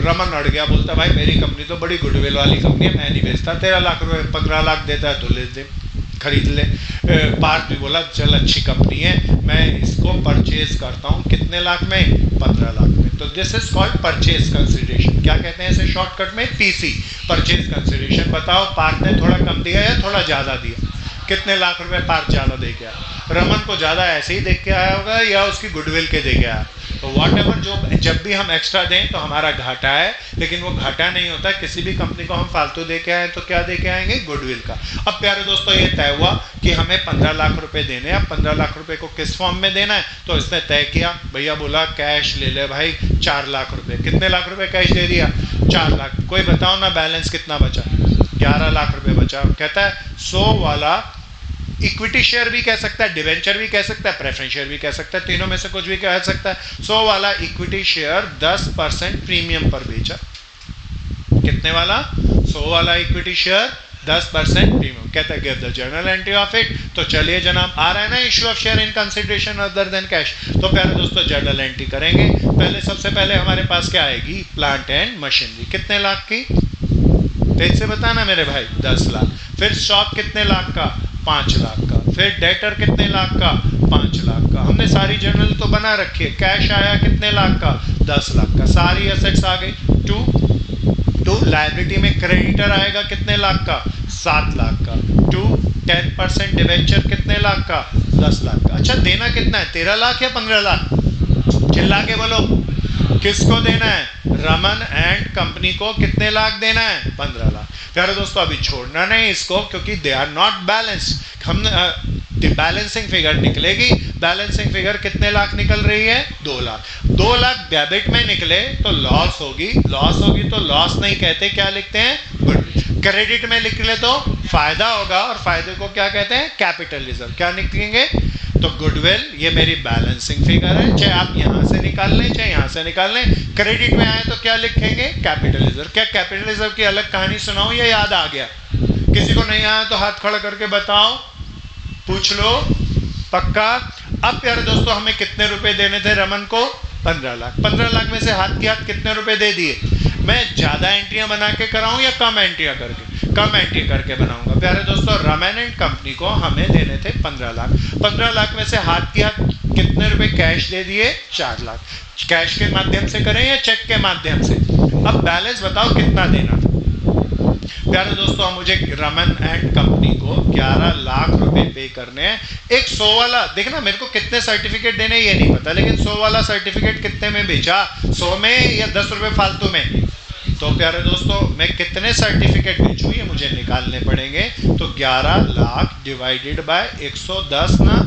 रमन अड़ गया, बोलता भाई मेरी कंपनी तो बड़ी गुडविल वाली कंपनी है, मैं नहीं बेचता। 13 लाख रुपए, 15 लाख देता है तो ले दे, खरीद ले। पार्थ भी बोला चल अच्छी कंपनी है, मैं इसको परचेज करता हूँ। कितने लाख में, 15 लाख में। तो this is called purchase consideration. क्या कहते हैं इसे शॉर्टकट में, पीसी, परचेज कंसिडरेशन। बताओ पार्थ ने थोड़ा कम दिया या थोड़ा ज्यादा दिया, कितने लाख रुपए पार्थ ज्यादा दे के आया, रमन को ज्यादा ऐसे ही देख के आया होगा या उसकी गुडविल के दे के आया। तो वॉट एवर, जो जब भी हम एक्स्ट्रा दें तो हमारा घाटा है, लेकिन वो घाटा नहीं होता। किसी भी कंपनी को हम फालतू दे के आए तो क्या दे के आएंगे, गुडविल का। अब प्यारे दोस्तों ये तय हुआ कि हमें 15 लाख रुपए देने हैं। अब 15 लाख रुपए को किस फॉर्म में देना है, तो इसने तय किया। भैया बोला कैश ले ले भाई 4 लाख रुपए। कितने लाख रुपए कैश दे दिया, 4 लाख। कोई बताओ ना बैलेंस कितना बचा, 11 लाख रुपए बचा। कहता है 100 वाला इक्विटी शेयर भी कह सकता है, डिवेंचर भी कह सकता है, प्रेफरेंस शेयर भी कह सकता है, तीनों में से कुछ भी कह सकता है। 100 वाला इक्विटी शेयर 10% प्रीमियम पर बेचा। कितने वाला, 100 वाला इक्विटी शेयर 10% प्रीमियम। कहता है give the journal entry of it. तो चलिए जनाब, आ रहा है ना issue of share in consideration other than cash. तो प्यारे दोस्तों जर्नल एंट्री करेंगे। पहले सबसे पहले हमारे पास क्या आएगी, प्लांट एंड मशीनरी। कितने लाख की, तेज से बताना मेरे भाई, 10 लाख। फिर स्टॉक कितने लाख का, 5 लाख का। फिर डेटर कितने लाख का, 5 लाख का। हमने सारी जर्नल तो बना रखी है। कैश आया कितने लाख का, 10 लाख का। सारी एसेट्स आ गई। टू लायबिलिटी में क्रेडिटर आएगा कितने लाख का, 7 लाख का। 10% डिवेंचर कितने लाख का, 10 लाख का। अच्छा देना कितना है, 13 लाख या 15 लाख, चिल्ला के बोलो किसको देना है, रमन एंड कंपनी को कितने लाख देना है, 15 लाख। प्यारे दोस्तों अभी छोड़ना नहीं इसको, क्योंकि दे आर नॉट बैलेंस्ड। हम बैलेंसिंग फिगर निकलेगी। बैलेंसिंग फिगर कितने लाख निकल रही है, 2 लाख। 2 लाख डेबिट में निकले तो लॉस होगी। लॉस होगी तो लॉस नहीं कहते, क्या लिखते हैं, गुडविल। क्रेडिट में निकले तो फायदा होगा, और फायदे को क्या कहते हैं, कैपिटल रिजर्व। क्या निकलेंगे, तो गुडविल। ये मेरी बैलेंसिंग फिगर है, चाहे आप यहां से निकाल लें चाहे यहां से निकाल लें। क्रेडिट में आए तो क्या लिखेंगे, कैपिटल रिजर्व। क्या कैपिटल रिजर्व की अलग कहानी सुनाऊं या याद आ गया, किसी को नहीं आया तो हाथ खड़ा करके बताओ, पूछ लो, पक्का। अब प्यारे दोस्तों हमें कितने रुपए देने थे रमन को, 15 लाख। 15 लाख में से हाथ के हाथ कितने रुपए दे दिए। मैं ज्यादा एंट्रियां बना के कराऊं या कम एंट्रियां करके, कम एंट्री करके बनाऊंगा। प्यारे दोस्तों रमन एंड कंपनी को हमें देने थे 15 लाख। 15 लाख में से हाथ के हाथ कितने रुपए कैश दे दिए, 4 लाख। कैश के माध्यम से करें या चेक के माध्यम से। अब बैलेंस बताओ कितना देना था। प्यारे दोस्तों मुझे रमन एंड कंपनी को 11 लाख रुपए पे करने हैं। एक 100 वाला, देखना मेरे को कितने सर्टिफिकेट देने ये नहीं पता, लेकिन 100 वाला सर्टिफिकेट कितने में बेचा, 100 में या 10 रुपए फालतू में। तो प्यारे दोस्तों मैं कितने सर्टिफिकेट बेचूं ये मुझे निकालने पड़ेंगे। तो 11 लाख डिवाइडेड बाय 110 ना,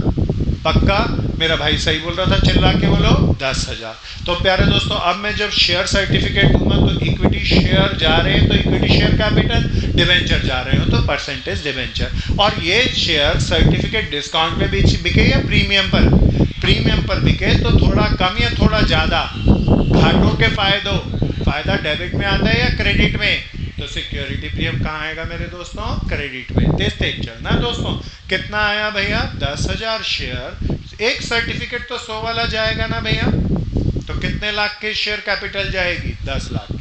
पक्का? मेरा भाई सही बोल रहा था, चिल्ला के बोलो 10,000। तो प्यारे दोस्तों, अब मैं जब शेयर सर्टिफिकेट दूंगा तो इक्विटी शेयर जा रहे हैं तो इक्विटी शेयर कैपिटल, डिवेंचर जा रहे हो तो परसेंटेज डिवेंचर। और ये शेयर सर्टिफिकेट डिस्काउंट पे बिके या प्रीमियम पर? प्रीमियम पर बिके तो थोड़ा कम या थोड़ा ज्यादा, घाटों के फायदा डेबिट में आता है या क्रेडिट में? तो सिक्योरिटी प्रीमियम कहाँ आएगा मेरे दोस्तों? क्रेडिट में। तेज तेज चलना दोस्तों। कितना आया भैया? 10,000 शेयर। एक सर्टिफिकेट तो 100 वाला जाएगा ना भैया, तो कितने लाख के शेयर कैपिटल जाएगी? 10 लाख।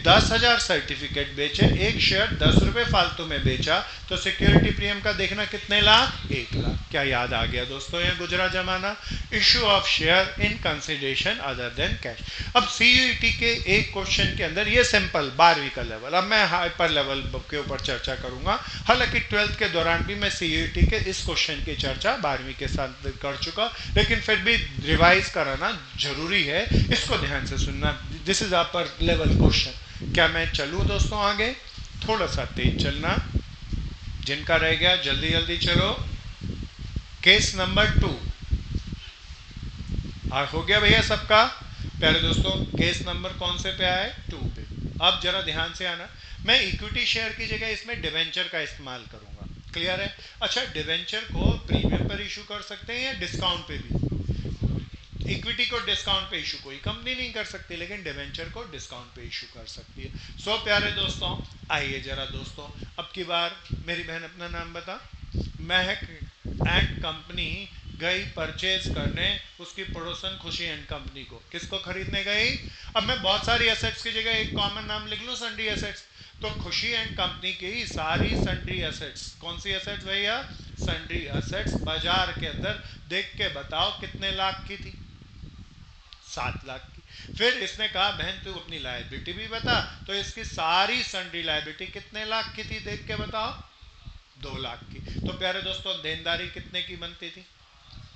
10,000 सर्टिफिकेट बेचे, एक शेयर 10 रुपए फालतू में बेचा, तो सिक्योरिटी प्रीमियम का देखना कितने लाख? 1 लाख। क्या याद आ गया दोस्तों ये गुजरा जमाना? Issue of share in consideration other than cash. अब सीयूईटी के एक क्वेश्चन के अंदर ये सिंपल 12वीं का लेवल, अब मैं हाइपर लेवल के ऊपर चर्चा करूंगा। हालांकि 12th के दौरान भी मैं सीयूईटी के इस क्वेश्चन की चर्चा 12वीं के साथ कर चुका, लेकिन फिर भी रिवाइज कराना जरूरी है, इसको ध्यान से सुनना। This is upper level question. क्या मैं चलूं दोस्तों आगे? थोड़ा सा तेज चलना, जिनका रह गया जल्दी जल्दी चलो। केस नंबर 2 हो गया भैया सबका? प्यारे दोस्तों, केस नंबर कौन से पे आए? 2 पे। अब जरा ध्यान से आना, मैं इक्विटी शेयर की जगह इसमें डिवेंचर का इस्तेमाल करूंगा। क्लियर है? अच्छा, डिवेंचर को प्रीमियम पर इशू कर सकते हैं या डिस्काउंट पे भी? इक्विटी को डिस्काउंट पे इशू कोई कंपनी नहीं कर सकती, लेकिन डिवेंचर को डिस्काउंट पे इशू कर सकती है। सो प्यारे दोस्तों, आइए जरा दोस्तों, अब की बार मेरी बहन अपना नाम बता। महक एंड कंपनी गई परचेज करने उसकी पड़ोसन खुशी एंड कंपनी को। किसको खरीदने गई? अब मैं बहुत सारी एसेट्स की जगह एक कॉमन नाम लिख लूं, सन्ड्री एसेट्स। तो खुशी एंड कंपनी की सारी सन्ड्री एसेट्स, कौन सी एसेट्स भैया? सन्ड्री एसेट्स बाजार के अंदर देख के बताओ कितने लाख की थी? 7 लाख की। फिर इसने कहा बहन तू अपनी लायबिलिटी भी बता, तो इसकी सारी सन्ड्री लायबिलिटी कितने लाख की थी देख के बताओ? 2 लाख की। तो प्यारे दोस्तों, देनदारी कितने की बनती थी?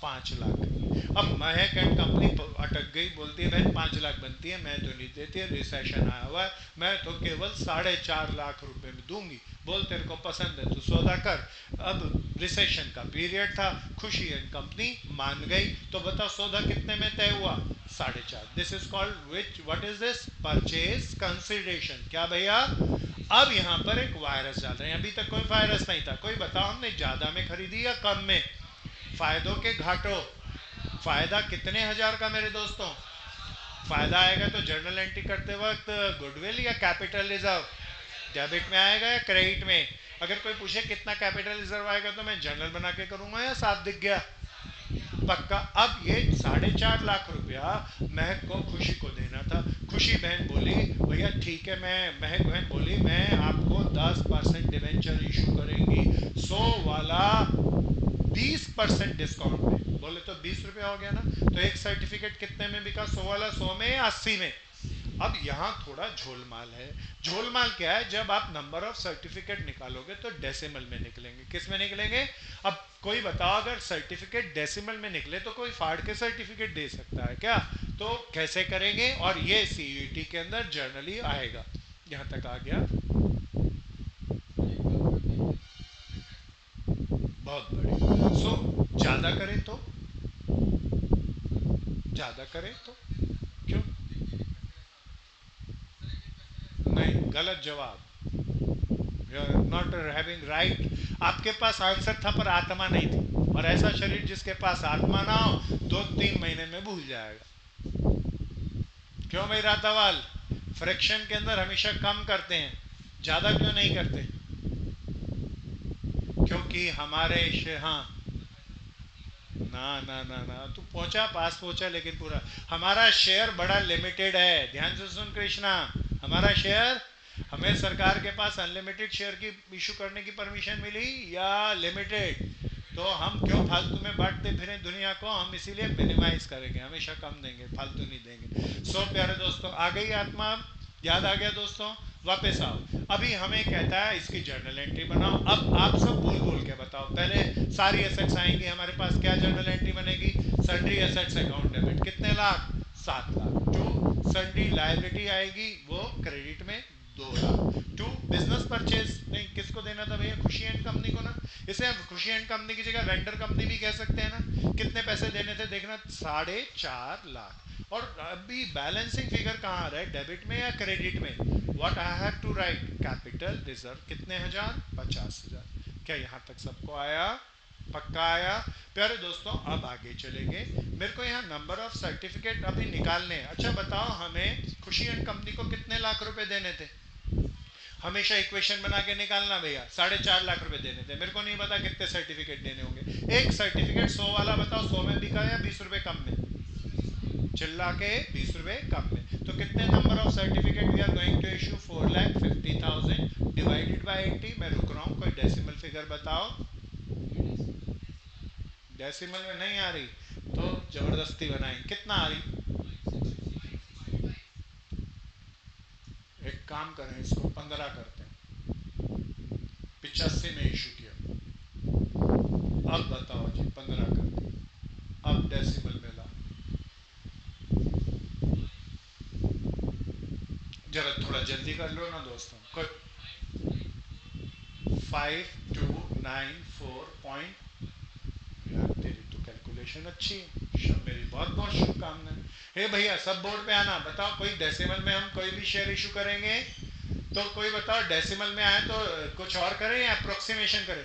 5 लाख। अब महक एंड कंपनी अटक गई, बोलती है बहन 5 लाख बनती है, मैं तो नहीं देती है, रिसेशन आया हुआ है, मैं तो केवल 4.5 लाख रुपए में दूंगी। बोल तेरे को पसंद है तो सौदा कर। अब रिसेशन का पीरियड था, खुशी एंड कंपनी मान गई, तो बताओ सौदा कितने में तय हुआ? 4.5। This is called which, what is this? Purchase consideration. क्या भैया? अब यहाँ पर एक वायरस डाल रहे हैं, अभी तक कोई वायरस नहीं था। कोई बताओ हमने ज्यादा में खरीदी या कम में? फायदों के घाटों, फायदा कितने हजार का मेरे दोस्तों? फायदा आएगा तो जर्नल एंट्री करते वक्त गुडविल या कैपिटल रिजर्व? डेबिट में आएगा या क्रेडिट में? अगर कोई पूछे कितना कैपिटल रिजर्व आएगा तो मैं जर्नल बना के करूंगा या साफ दिख गया? पक्का। अब ये 4.5 लाख रुपया महक को खुशी को देना था। खुशी बहन बोली भैया ठीक है, मैं महक बहन बोली मैं आपको 10% डिवेंचर इशू करेंगी, 100 वाला 20% डिस्काउंट में। बोले तो 20 रुपया हो गया ना, तो एक सर्टिफिकेट कितने में बिका? 100 वाला 100 में या 80 में? अब यहाँ थोड़ा झोलमाल है। झोलमाल क्या है? जब आप नंबर ऑफ सर्टिफिकेट निकालोगे तो डेसिमल में निकलेंगे। किस में निकलेंगे? अब कोई बताओ, अगर सर्टिफिकेट डेसिमल में निकले तो कोई फाड़ के सर्टिफिकेट दे सकता है क्या? तो कैसे करेंगे? और ये सीयूईटी के अंदर जर्नली आएगा। यहाँ तक आ गया? बहुत बढ़िया। सो ज्यादा करें तो? ज्यादा करें तो क्यों? नहीं, गलत जवाब। You are not having right. आपके पास आंसर था पर आत्मा नहीं थी, और ऐसा शरीर जिसके पास आत्मा ना हो 2-3 महीने में भूल जाएगा। क्यों भाई रातावाल? फ्रैक्शन के अंदर हमेशा कम करते हैं, ज्यादा क्यों नहीं करते? क्योंकि हमारे हाँ, ना ना ना ना, तू पहुंचा, पास पहुंचा, लेकिन पूरा हमारा शेयर बड़ा लिमिटेड है। ध्यान से सुन कृष्णा, हमारा शेयर, हमें सरकार के पास अनलिमिटेड शेयर की इशू करने की परमिशन मिली या लिमिटेड? तो हम क्यों फालतू में बांटते फिरें दुनिया को? हम इसीलिए मिनिमाइज करेंगे, हमेशा कम देंगे, फालतू नहीं देंगे। सो प्यारे दोस्तों, आ गई आत्मा? याद आ गया दोस्तों? वापस आओ। अभी हमें कहता है इसकी जर्नल एंट्री बनाओ। अब आप सब बोल बोल के बताओ। पहले सारी एसेट्स आएंगी हमारे पास, क्या जर्नल एंट्री बनेगी? सन्ड्री एसेट्स अकाउंट डेबिट कितने lakh? 7 lakh. To sundry liability आएगी वो क्रेडिट में 2 लाख। टू बिजनेस परचेज नहीं, किसको देना था भैया? खुशी एंड कंपनी को ना। इसे हम खुशी एंड कंपनी की जगह वेंडर कंपनी भी कह सकते हैं ना। कितने पैसे देने थे देखना, 4.5 लाख। और अभी बैलेंसिंग फिगर कहाँ आ रहा है, डेबिट में या क्रेडिट में? What I have to write, capital reserve कितने हजार, 50,000। क्या यहाँ तक सबको आया? पक्का आया? प्यारे दोस्तों अब आगे चलेंगे। मेरे को यहाँ नंबर ऑफ सर्टिफिकेट अभी निकालने हैं। अच्छा बताओ, हमें खुशी एंड कंपनी को कितने लाख रुपए देने थे? हमेशा इक्वेशन बना के निकालना भैया। 4.5 लाख रुपए देने थे। मेरे को नहीं पता कितने सर्टिफिकेट देने होंगे। एक सर्टिफिकेट 100 वाला बताओ, 100 में बिका या 20 रुपए कम में? चिल्ला के 20 रुपए कम में। तो कितने number of certificate we are going to issue? 4,50,000 divided by 80। मैं रुक रहा हूँ, कोई डेसिमल फिगर बताओ। डेसिमल में नहीं आ रही तो जबरदस्ती बनाएं। कितना आ रही? एक काम करें, इसको 15 करते हैं। 85 में इशू किया। अब बताओ जी, 15 कर दिया। अब डेसिमल में ला। जरा थोड़ा जल्दी कर लो ना दोस्तों। कोई 5294 यार तेरी तो कैलकुलेशन अच्छी है। मेरी बहुत बहुत शुभकामनाएं। हे भैया सब बोर्ड पे आना। बताओ कोई डेसिमल में हम कोई भी शेयर इशू करेंगे तो कोई बताओ डेसिमल में आए तो कुछ और करें या अप्रोक्सीमेशन करें?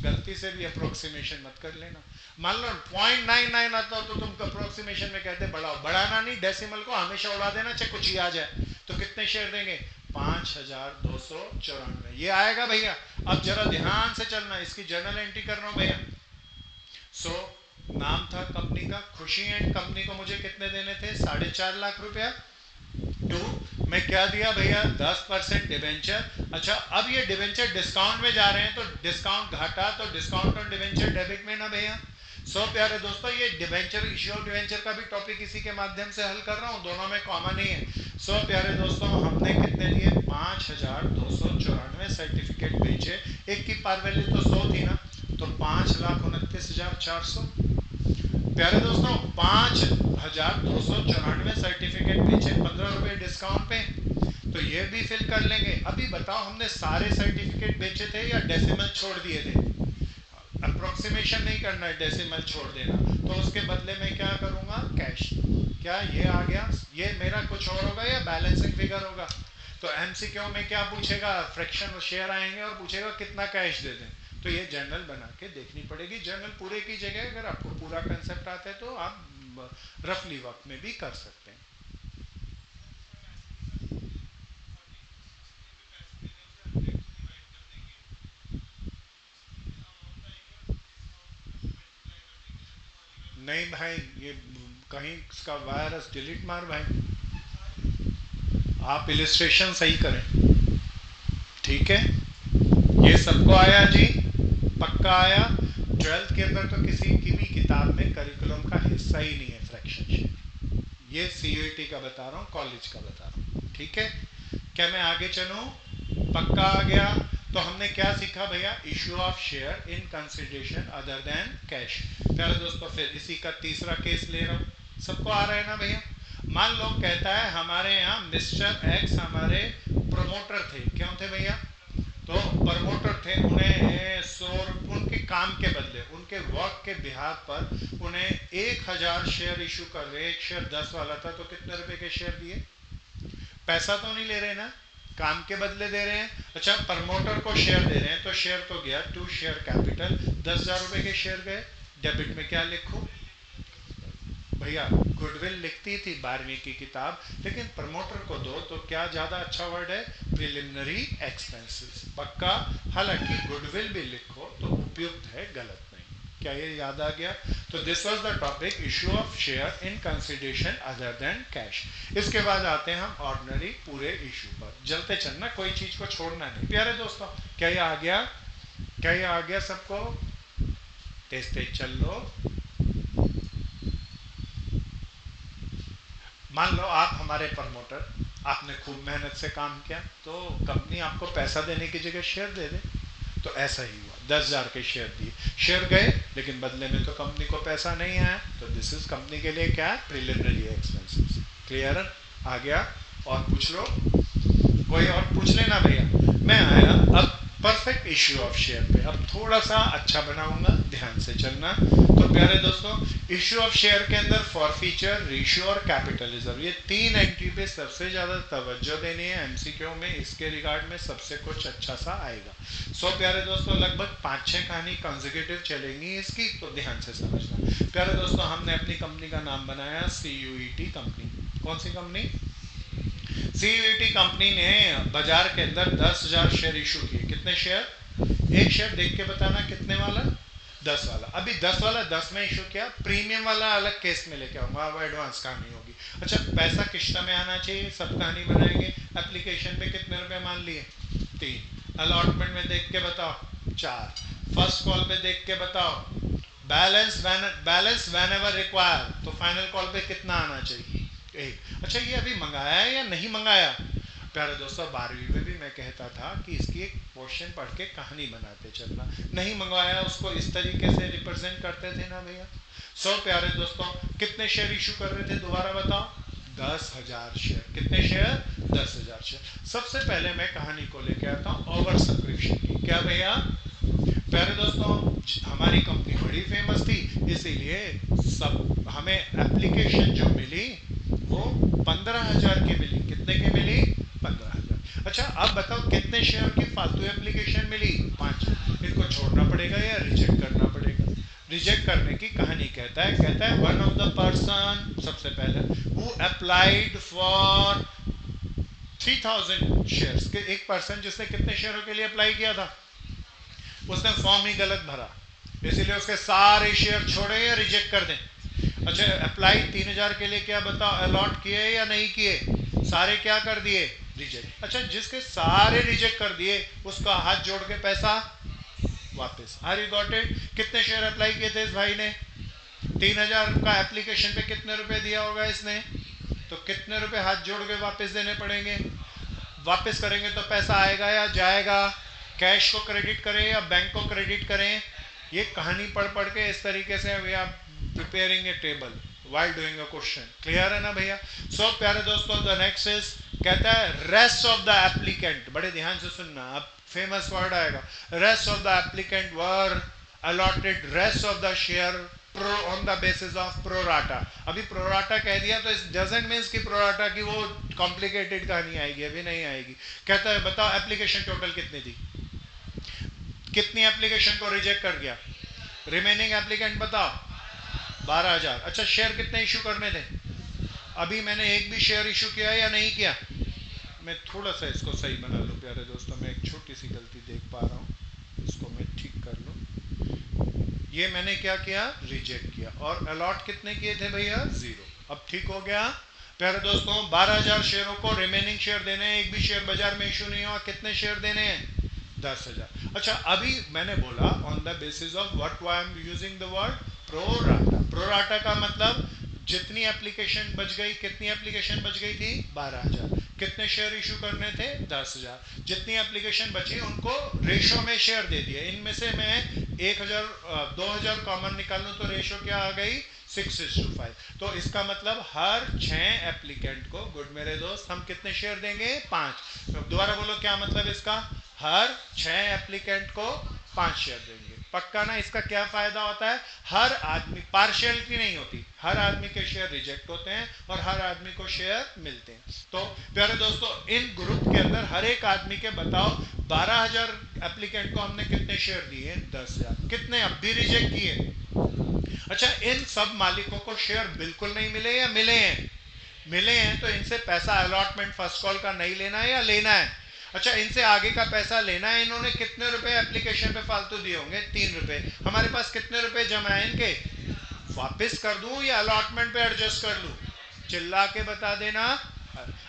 गलती से भी अप्रोक्सीमेशन मत कर लेना। मान लो 0.99 आता हो तो तुम अप्रोक्सीमेशन में कहते बढ़ाओ। बढ़ाना नहीं, डेसिमल को हमेशा उड़ा देना चाहे कुछ ही आ जाए। तो कितने शेयर देंगे? 5,294 ये आएगा भैया। अब जरा ध्यान से चलना, इसकी जर्नल एंट्री कर रहा हूं भैया। सो नाम था कंपनी का खुशी एंड कंपनी को मुझे कितने देने थे? 4.5 लाख रुपया। टू मैं क्या दिया भैया? 10% डिवेंचर। अच्छा अब ये डिवेंचर डिस्काउंट में जा रहे हैं तो डिस्काउंट घाटा, तो डिस्काउंट और डिवेंचर डेबिट में ना भैया। सो प्यारे दोस्तों ये डिवेंचर इश्यू और डिवेंचर का भी टॉपिक इसी के माध्यम से हल कर रहा हूँ, दोनों में कॉमन ही है। सो प्यारे दोस्तों हमने कितने दिए? 5,294 सर्टिफिकेट बेचे। एक की पार वैल्यू तो 100 थी ना, तो 5,29,400। प्यारे दोस्तों 5,294 सर्टिफिकेट बेचे, 15 रुपए डिस्काउंट पे। तो ये भी फिल कर लेंगे। अभी बताओ हमने सारे सर्टिफिकेट बेचे थे या डेसिमल छोड़ दिए थे? अप्रोक्सीमेशन नहीं करना है, डेसिमल छोड़ देना। तो उसके बदले में क्या करूंगा? कैश। क्या ये आ गया? ये मेरा कुछ और होगा या बैलेंसिंग फिगर होगा? तो एमसीक्यू में क्या पूछेगा? फ्रैक्शन शेयर आएंगे और पूछेगा कितना कैश दे दें। तो ये जर्नल बना के देखनी पड़ेगी। जर्नल पूरे की जगह अगर आपको पूरा कंसेप्ट आता है तो आप रफली वक्त में भी कर सकते हैं। नहीं भाई, ये कहीं इसका वायरस डिलीट मार भाई। आप इलिस्ट्रेशन सही करें। ठीक है, ये सबको आया जी? पक्का आया? 12th के अंदर तो किसी की भी किताब में करिकुलम का हिस्सा ही नहीं है फ्रैक्शन शेयर। ये सीयूईटी का बता रहा हूँ, कॉलेज का बता रहा हूँ। ठीक है, क्या मैं आगे चलूँ? पक्का आ गया? तो हमने क्या सीखा भैया? Issue of share in consideration other than cash. प्यारे दोस्तों फिर इसी का तीसरा केस ले रहा हूँ। सबको आ रहा है ना भैया? मान लो कहता है हमारे यहाँ मिस्टर एक्स हमारे प्रमोटर थे। क्यों थे भैया? तो प्रमोटर थे, उन्हें उनके काम के बदले, उनके वर्क के बिहार पर उन्हें 1,000 शेयर इशू कर रहे। एक शेयर 10 वाला था तो कितने रुपए के शेयर दिए? पैसा तो नहीं ले रहे ना, काम के बदले दे रहे हैं। अच्छा प्रमोटर को शेयर दे रहे हैं तो शेयर तो गया टू शेयर कैपिटल, 10,000 रुपए के शेयर गए। डेबिट में क्या लिखूं भैया? गुडविल लिखती थी 12वीं की किताब, लेकिन प्रमोटर को दो तो क्या ज्यादा अच्छा वर्ड है? Preliminary expenses. पक्का? हालांकि गुडविल भी लिखो तो उपयुक्त है, गलत नहीं। क्या ये याद आ गया? तो this was the topic issue of share in consideration other than cash. इसके बाद आते हैं हम ऑर्डिनरी पूरे इशू पर। जलते चलना, कोई चीज को छोड़ना नहीं। प्यारे दोस्तों क्या ये आ गया? क्या ये आ गया सबको? तेज तेज चल लो। मान लो आप हमारे प्रमोटर, आपने खूब मेहनत से काम किया तो कंपनी आपको पैसा देने की जगह शेयर दे दे। तो ऐसा ही हुआ, 10,000 के शेयर दिए, शेयर गए लेकिन बदले में तो कंपनी को पैसा नहीं आया। तो दिस इज कंपनी के लिए क्या? Preliminary expenses. क्लियर? आ गया? और पूछ लो, कोई और पूछ लेना भैया। इश्यू ऑफ शेयर पे। अब थोड़ा सा अच्छा बनाऊंगा, ध्यान से चलना। तो प्यारे दोस्तों, इश्यू ऑफ शेयर के अंदर फॉरफीचर, रेशियो और कैपिटल रिजर्व, ये तीन एंट्री पे सबसे ज्यादा तवज्जो देनी है एमसीक्यू में। इसके रिगार्ड में सबसे कुछ अच्छा सा आएगा। सो प्यारे दोस्तों, लगभग 5-6 कहानी कंसेक्यूटिव चलेंगी इसकी, तो ध्यान से समझना। प्यारे दोस्तों, हमने अपनी कंपनी का नाम बनाया सीयूईटी कंपनी। कौन सी कंपनी? सीयूईटी कंपनी ने बाजार के अंदर 10,000 शेयर इशू किए। कितने शेयर? एक शेयर देख के बताना कितने वाला? 10 वाला। अभी 10 वाला 10 में इशू किया, प्रीमियम वाला अलग केस में लेके आऊंगा, अब एडवांस कहानी होगी। अच्छा, पैसा किस्त में आना चाहिए, सब कहानी बनाएंगे। एप्लीकेशन पे कितने रुपए मान लिए? 3। अलॉटमेंट में देख के बताओ 4। फर्स्ट कॉल पे देख के बताओ बैलेंस व्हेन एवर रिक्वायर, तो फाइनल कॉल पे कितना आना चाहिए? 1। अच्छा, ये अभी मंगाया है या नहीं मंगाया? प्यारे दोस्तों, 12वीं में भी मैं कहता था कि इसकी एक पोर्शन पढ़ के कहानी बनाते चलना। नहीं मंगवाया, उसको इस तरीके से रिप्रेजेंट करते थे ना भैया। प्यारे दोस्तों, कितने शेयर इशू कर रहे थे दोबारा बताओ? 10,000 शेयर। कितने शेयर? 10,000 शेयर। सबसे पहले मैं कहानी को लेके आता हूँ ओवर सब्सक्रिप्शन की। क्या भैया? प्यारे दोस्तों, हमारी कंपनी बड़ी फेमस थी, इसीलिए सब हमें एप्लीकेशन जो मिली वो 15,000 की मिली। कितने की मिली? 15,000। अच्छा, अब बताओ कितने शेयर की फालतू एप्लीकेशन मिली? 5। इनको छोड़ना पड़ेगा या रिजेक्ट करना पड़ेगा? रिजेक्ट करने की कहानी कहता है वन ऑफ द पर्सन, सबसे पहले, हु अप्लाइड फॉर 3,000 शेयर्स के, एक पर्सन जिसने कितने शेयरों के लिए अप्लाई किया था, उसने फॉर्म ही गलत भरा, इसीलिए उसके सारे शेयर छोड़े या रिजेक्ट कर दें। अच्छा, अप्लाई 3,000 के लिए, क्या बताओ अलॉट किए या नहीं किए? सारे क्या कर दिए? रिजेक्ट। अच्छा, जिसके सारे रिजेक्ट कर दिए उसका हाथ जोड़ के पैसा वापस। Are you got it? कितने शेयर अप्लाई किए थे इस भाई ने? 3,000 का एप्लीकेशन पे कितने रुपए दिया होगा इसने? तो कितने रुपए हाथ जोड़ के वापस देने पड़ेंगे? वापस करेंगे तो पैसा आएगा या जाएगा? कैश को क्रेडिट करें या बैंक को क्रेडिट करें? ये कहानी पढ़ पढ़ के इस तरीके से we are preparing a table while doing a question. Clear है ना भैया? प्यारे दोस्तों, द नेक्स्ट इज, कहता है रेस्ट ऑफ द एप्लीकेंट। बड़े ध्यान से सुनना, अब फेमस वर्ड आएगा। Rest of the applicant were allotted rest of the share on the basis of pro rata. अभी प्रोराटा कह दिया तो इस डजंट मींस कि प्रोराटा की वो कॉम्प्लिकेटेड कहानी आएगी, अभी नहीं आएगी। कहता है बताओ एप्लीकेशन टोटल कितनी थी? कितनी एप्लीकेशन को रिजेक्ट कर दिया? रिमेनिंग एप्लीकेंट बताओ 12,000। अच्छा, शेयर कितने इशू करने थे? अभी मैंने एक भी शेयर इशू किया या नहीं किया? मैं थोड़ा सा इसको सही बना लूं प्यारे दोस्तों, मैं एक छोटी सी गलती देख पा रहा हूं, इसको मैं ठीक कर लूं। ये मैंने क्या किया? रिजेक्ट किया। और अलॉट कितने किए थे भैया? 0। अब ठीक हो गया प्यारे दोस्तों। 12,000 शेयरों को रिमेनिंग शेयर देने हैं, एक भी शेयर बाजार में इशू नहीं हुआ। कितने शेयर देने हैं? 10,000। अच्छा, अभी मैंने बोला on the basis of what I am using the word pro rata. Pro rata का मतलब जितनी एप्लीकेशन बच गई, कितनी एप्लीकेशन बच गई थी? 12,000। कितने शेयर इशू करने थे? 10,000। जितनी एप्लीकेशन बची उनको रेशो में शेयर दे दिए। इनमें से मैं 1,000 2,000 कॉमन निकालूं तो रेशो क्या आ गई? 6:5। तो इसका मतलब हर 6 एप्लीकेंट को, गुड मेरे दोस्त, हम कितने शेयर देंगे? 5। दोबारा बोलो, क्या मतलब इसका? हर 6 एप्लीकेंट को 5 शेयर देंगे। पक्का ना? इसका क्या फायदा होता है? हर आदमी, पार्शियलिटी नहीं होती, हर आदमी के शेयर रिजेक्ट होते हैं और हर आदमी को शेयर मिलते हैं। तो प्यारे दोस्तों, इन ग्रुप के अंदर हर एक आदमी के बताओ 12,000 एप्लीकेंट को हमने कितने शेयर दिए? 10,000। कितने अब भी रिजेक्ट किए? अच्छा, इन सब मालिकों को शेयर बिल्कुल नहीं मिले या मिले हैं? मिले हैं, तो इनसे पैसा अलॉटमेंट फर्स्ट कॉल का नहीं लेना है या लेना है? अच्छा, इनसे आगे का पैसा लेना है। इन्होंने कितने रुपए एप्लीकेशन पे फालतू दिए होंगे? 3 रुपए। हमारे पास कितने रुपए जमा है इनके? वापस कर दूं या अलॉटमेंट पे एडजस्ट कर लूं? चिल्ला के बता देना।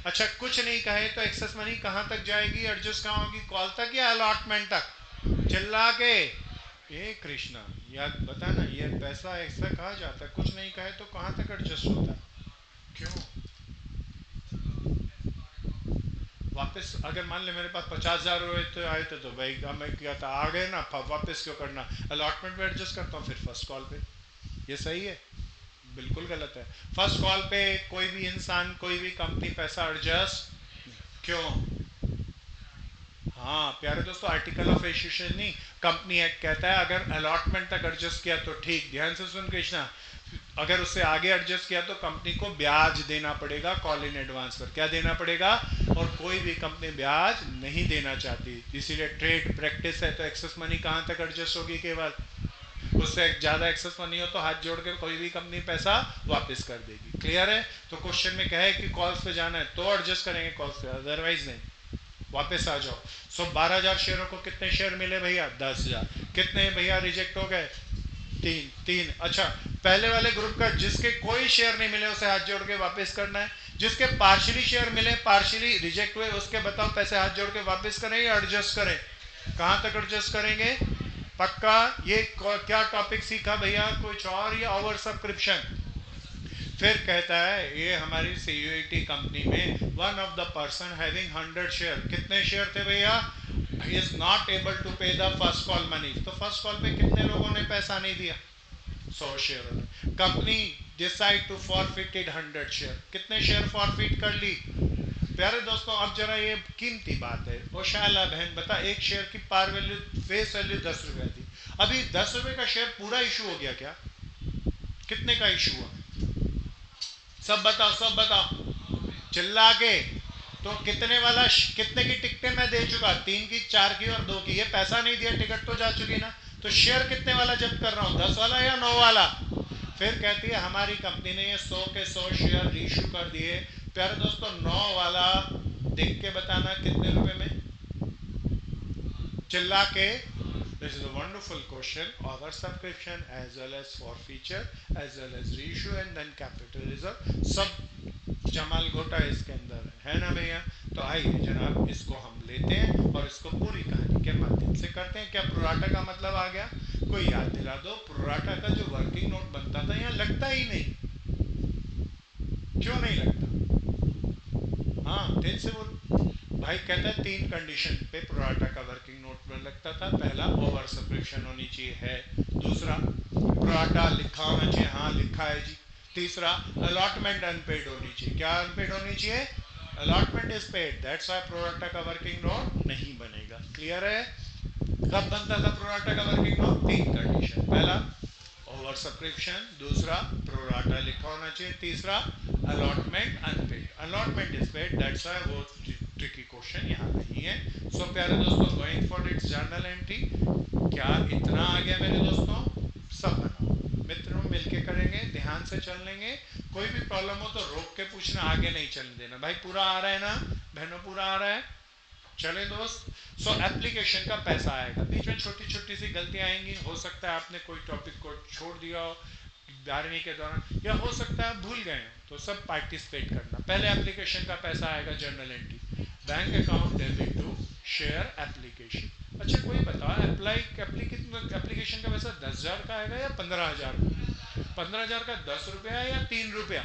अच्छा, कुछ नहीं कहे तो एक्सेस मनी कहां तक जाएगी? एडजस्ट कहां होगी? कॉल तक या अलॉटमेंट तक? चिल्ला के। ये कृष्णा याद बता ना, ये पैसा ऐसा कहा जाता है, कुछ नहीं कहे तो कहां तक एडजस्ट होता है? क्यों? वापस अगर मान ले मेरे पास 50,000 रुपए तो आए थे, तो भाई मैं क्या था, आ गए ना, वापस क्यों करना? अलॉटमेंट में एडजस्ट करता हूँ फिर फर्स्ट कॉल पे। ये सही है? बिल्कुल गलत है। फर्स्ट कॉल पे कोई भी इंसान, कोई भी कंपनी पैसा एडजस्ट क्यों? हाँ प्यारे दोस्तों, आर्टिकल ऑफ एसोसिएशन नहीं, कंपनी एक्ट कहता है अगर अलॉटमेंट तक एडजस्ट किया तो ठीक, ध्यान से सुन कृष्णा, अगर उससे आगे एडजस्ट किया तो कंपनी को ब्याज देना पड़ेगा कॉल इन एडवांस पर। क्या देना पड़ेगा? और कोई भी कंपनी ब्याज नहीं देना चाहती, इसीलिए ट्रेड प्रैक्टिस है तो एक्सेस मनी कहाँ तक एडजस्ट होगी? केवल उससे ज्यादा एक्सेस मनी हो तो हाथ जोड़ के कोई भी कंपनी पैसा वापस कर देगी। क्लियर है? तो क्वेश्चन में कहे कि कॉल्स पे जाना है तो एडजस्ट करेंगे कॉल्स पे, अदरवाइज नहीं। वापस आ जाओ। सो 12,000 शेयरों को कितने शेयर मिले भैया? 10,000। कितने भैया रिजेक्ट हो गए? तीन तीन। अच्छा, पहले वाले ग्रुप का जिसके कोई शेयर नहीं मिले उसे हाथ जोड़ के वापस करना है, जिसके पार्शली शेयर मिले, पार्शली रिजेक्ट हुए, उसके बताओ पैसे हाथ जोड़ के वापस करें या एडजस्ट करें? कहां तक एडजस्ट करेंगे? पक्का? ये क्या टॉपिक सीखा भैया? कुछ और या ओवर सब्सक्रिप्शन? फिर कहता है ये हमारी सीयूईटी कंपनी में one of the person having 100 share, कितने शेयर थे भैया? इज नॉट एबल टू पे द फर्स्ट कॉल मनी, तो फर्स्ट कॉल पे कितने लोगों ने पैसा नहीं दिया? 100 शेयर ने। Company decide to forfeited 100 share, कितने शेयर फॉरफिट कर ली? प्यारे दोस्तों अब जरा ये कीमती बात है, ओ शाला बहन बता, एक शेयर की पार वैल्यू, फेस वैल्यू 10 रुपया थी, अभी 10 रुपए का शेयर पूरा इशू हो गया क्या? कितने का इशू हुआ? सब बताओ, सब बताओ चिल्ला के। तो कितने वाला, कितने की टिकटें मैं दे चुका? 3 की, 4 की और 2 की। ये पैसा नहीं दिया, टिकट तो जा चुकी ना। तो शेयर कितने वाला जब्त कर रहा हूँ? 10 वाला या 9 वाला? फिर कहती है हमारी कंपनी ने ये 100 के 100 शेयर रीइश्यू कर दिए। प्यारे दोस्तों 9 वाला देख के बताना कितने रुपए में? चिल्ला के। This is a wonderful question. Over subscription as well as forfeiture as well as reissue and then capital reserve, सब जमाल घोटा इसके अंदर है ना भैया? तो आइए जनाब इसको हम लेते हैं और इसको पूरी कहानी के माध्यम से करते हैं। क्या प्रोराटा का मतलब आ गया? कोई याद दिला दो। प्रोराटा का जो वर्किंग नोट बनता था यहाँ लगता ही नहीं, क्यों नहीं लगता? हाँ दिल से बोल भाई। कहता है 3 कंडीशन पे प्रोराटा का वर्किंग नोट में लगता था। पहला, ओवर सब्सक्रिप्शन होनी चाहिए, है। दूसरा, प्रोराटा लिखा होना चाहिए, हाँ लिखा है जी। तीसरा, अलॉटमेंट अनपेड होनी चाहिए। क्या अनपेड होनी चाहिए? Allotment is paid, that's why pro rata का वर्किंग नोट नहीं बनेगा। क्लियर है? कब बनता था प्रोराटा का वर्किंग नोट? 3 कंडीशन। पहला, ओवर सब्सक्रिप्शन। दूसरा, प्रोराटा लिखा होना चाहिए। तीसरा, allotment unpaid. Allotment is paid, that's why वो ट्रिकी क्वेश्चन यहाँ नहीं है। सो प्यारे दोस्तों, going for its journal entry. क्या इतना आ गया मेरे दोस्तों? सब बनाओ मित्रों, मिलके करेंगे, ध्यान से चल लेंगे। कोई भी प्रॉब्लम हो तो रोक के पूछना, आगे नहीं चलने देना। भाई पूरा आ रहा है ना बहनों? पूरा आ रहा है? चले दोस्त। सो एप्लीकेशन का पैसा आएगा, बीच में छोटी छोटी सी गलतियां आएंगी। हो सकता है आपने कोई टॉपिक को छोड़ दिया हो 12वीं के दौरान, या हो सकता है भूल गए हो, तो सब पार्टिसिपेट करना। पहले एप्लीकेशन का पैसा आएगा journal entry, bank account debit to share application. अच्छा कोई बताओ, एप्लीकेशन का पैसा 10,000 का आएगा या 15,000 का? 15,000 का 10 रुपया या 3 रुपया?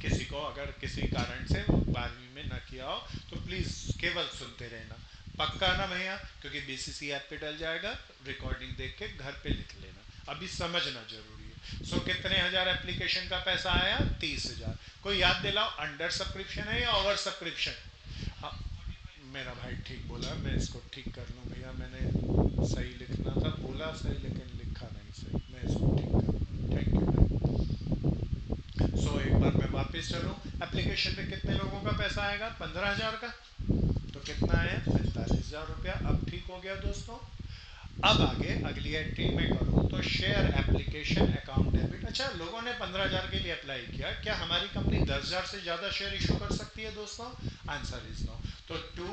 किसी को अगर किसी कारण से वो 12वीं में ना किया हो तो प्लीज केवल सुनते रहना। पक्का ना भैया? क्योंकि बीसीसी ऐप पे डल जाएगा, रिकॉर्डिंग देख के घर पे लिख लेना, अभी समझना जरूरी है। सो कितने हजार एप्लीकेशन का पैसा आया? 30,000। कोई याद दिलाओ, अंडर सब्सक्रिप्शन है या ओवर सब्सक्रिप्शन? हाँ मेरा भाई ठीक बोला, मैं इसको ठीक कर लूँ भैया। मैंने सही लिखना था, बोला सही लेकिन लिखा नहीं सही, मैं इसको ठीक कर लूँ। Thank you. सो एक बार मैं वापस चलूँ, एप्लीकेशन पे कितने लोगों का पैसा आएगा? 15,000 का। तो कितना है? 45,000 रुपया। अब ठीक हो गया दोस्तों। अब आगे अगली एंट्री में करूँ तो शेयर एप्लीकेशन अकाउंट डेबिट। अच्छा लोगों ने 15,000 के लिए अप्लाई किया, क्या हमारी कंपनी 10,000 से ज़्यादा शेयर इशू कर सकती है दोस्तों? Answer is no. तो 2,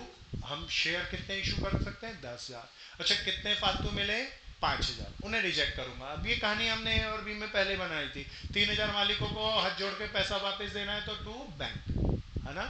हम शेयर कितने इशू कर सकते हैं? 10,000। अच्छा कितने फालतू मिले? 5,000, उन्हें रिजेक्ट करूंगा। अब ये कहानी हमने ए और बी में पहले बनाई थी। 3,000 मालिकों को हाथ जोड़ के पैसा वापस देना है तो टू बैंक, है ना?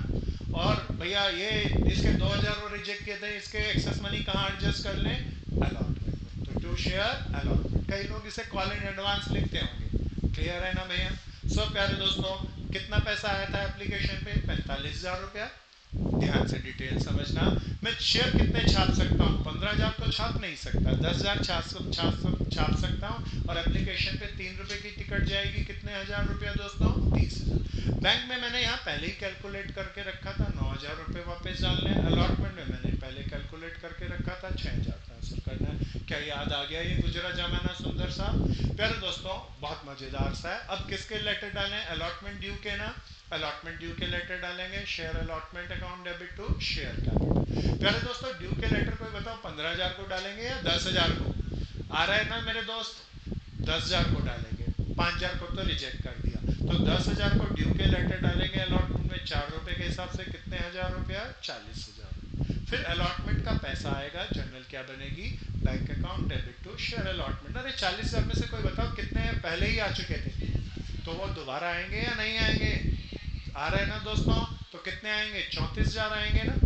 और भैया ये इसके 2,000 वो रिजेक्ट किए थे, इसके एक्सेस मनी कहाँ एडजस्ट कर लें? अलॉटमेंट में। तो टू शेयर अलॉटमेंट, कई लोग इसे कॉल इन एडवांस लिखते होंगे। क्लियर है ना भैया? सो प्यारे दोस्तों, कितना पैसा आया था एप्लीकेशन पे? 45,000 रुपया। ध्यान से डिटेल समझना। मैं शेयर कितने छाप सकता हूँ? 15,000 तो छाप नहीं सकता, 10,000 छाप सकता हूँ। और एप्लीकेशन पे 3 रुपए की टिकट जाएगी, कितने हजार रुपया दोस्तों? 30,000। बैंक में मैंने यहाँ पहले ही कैलकुलेट करके रखा था, 9,000 9,000 रुपये वापस डालने हैं। अलॉटमेंट में मैंने पहले कैलकुलेट करके रखा था, 6,000 ट्रांसफर करना है। क्या याद आ गया ये गुजरा जमाना सुंदर सा? प्यारे दोस्तों बहुत मजेदार सा है। अब किसके लेटर डालें? अलॉटमेंट ड्यू के ना, अलॉटमेंट ड्यू के लेटर डालेंगे। Share allotment account debit to share capital. प्यारे दोस्तों ड्यू के लेटर कोई बताओ 15,000 को डालेंगे या 10,000 को? आ रहा है ना मेरे दोस्त? 10,000 को डालेंगे, 5,000 को तो रिजेक्ट कर दिया, तो 10,000 को ड्यू के लेटर डालेंगे अलॉटमेंट में। 4 रुपए के हिसाब से कितने हजार रुपया? 40,000। फिर अलॉटमेंट का पैसा आएगा, जनरल क्या बनेगी? Bank account debit to share allotment. अरे 40,000 में से कोई बताओ कितने पहले ही आ चुके थे, तो वो दोबारा आएंगे या नहीं आएंगे? आ रहे हैं ना दोस्तों? तो कितने आएंगे? 34,000 आएंगे ना।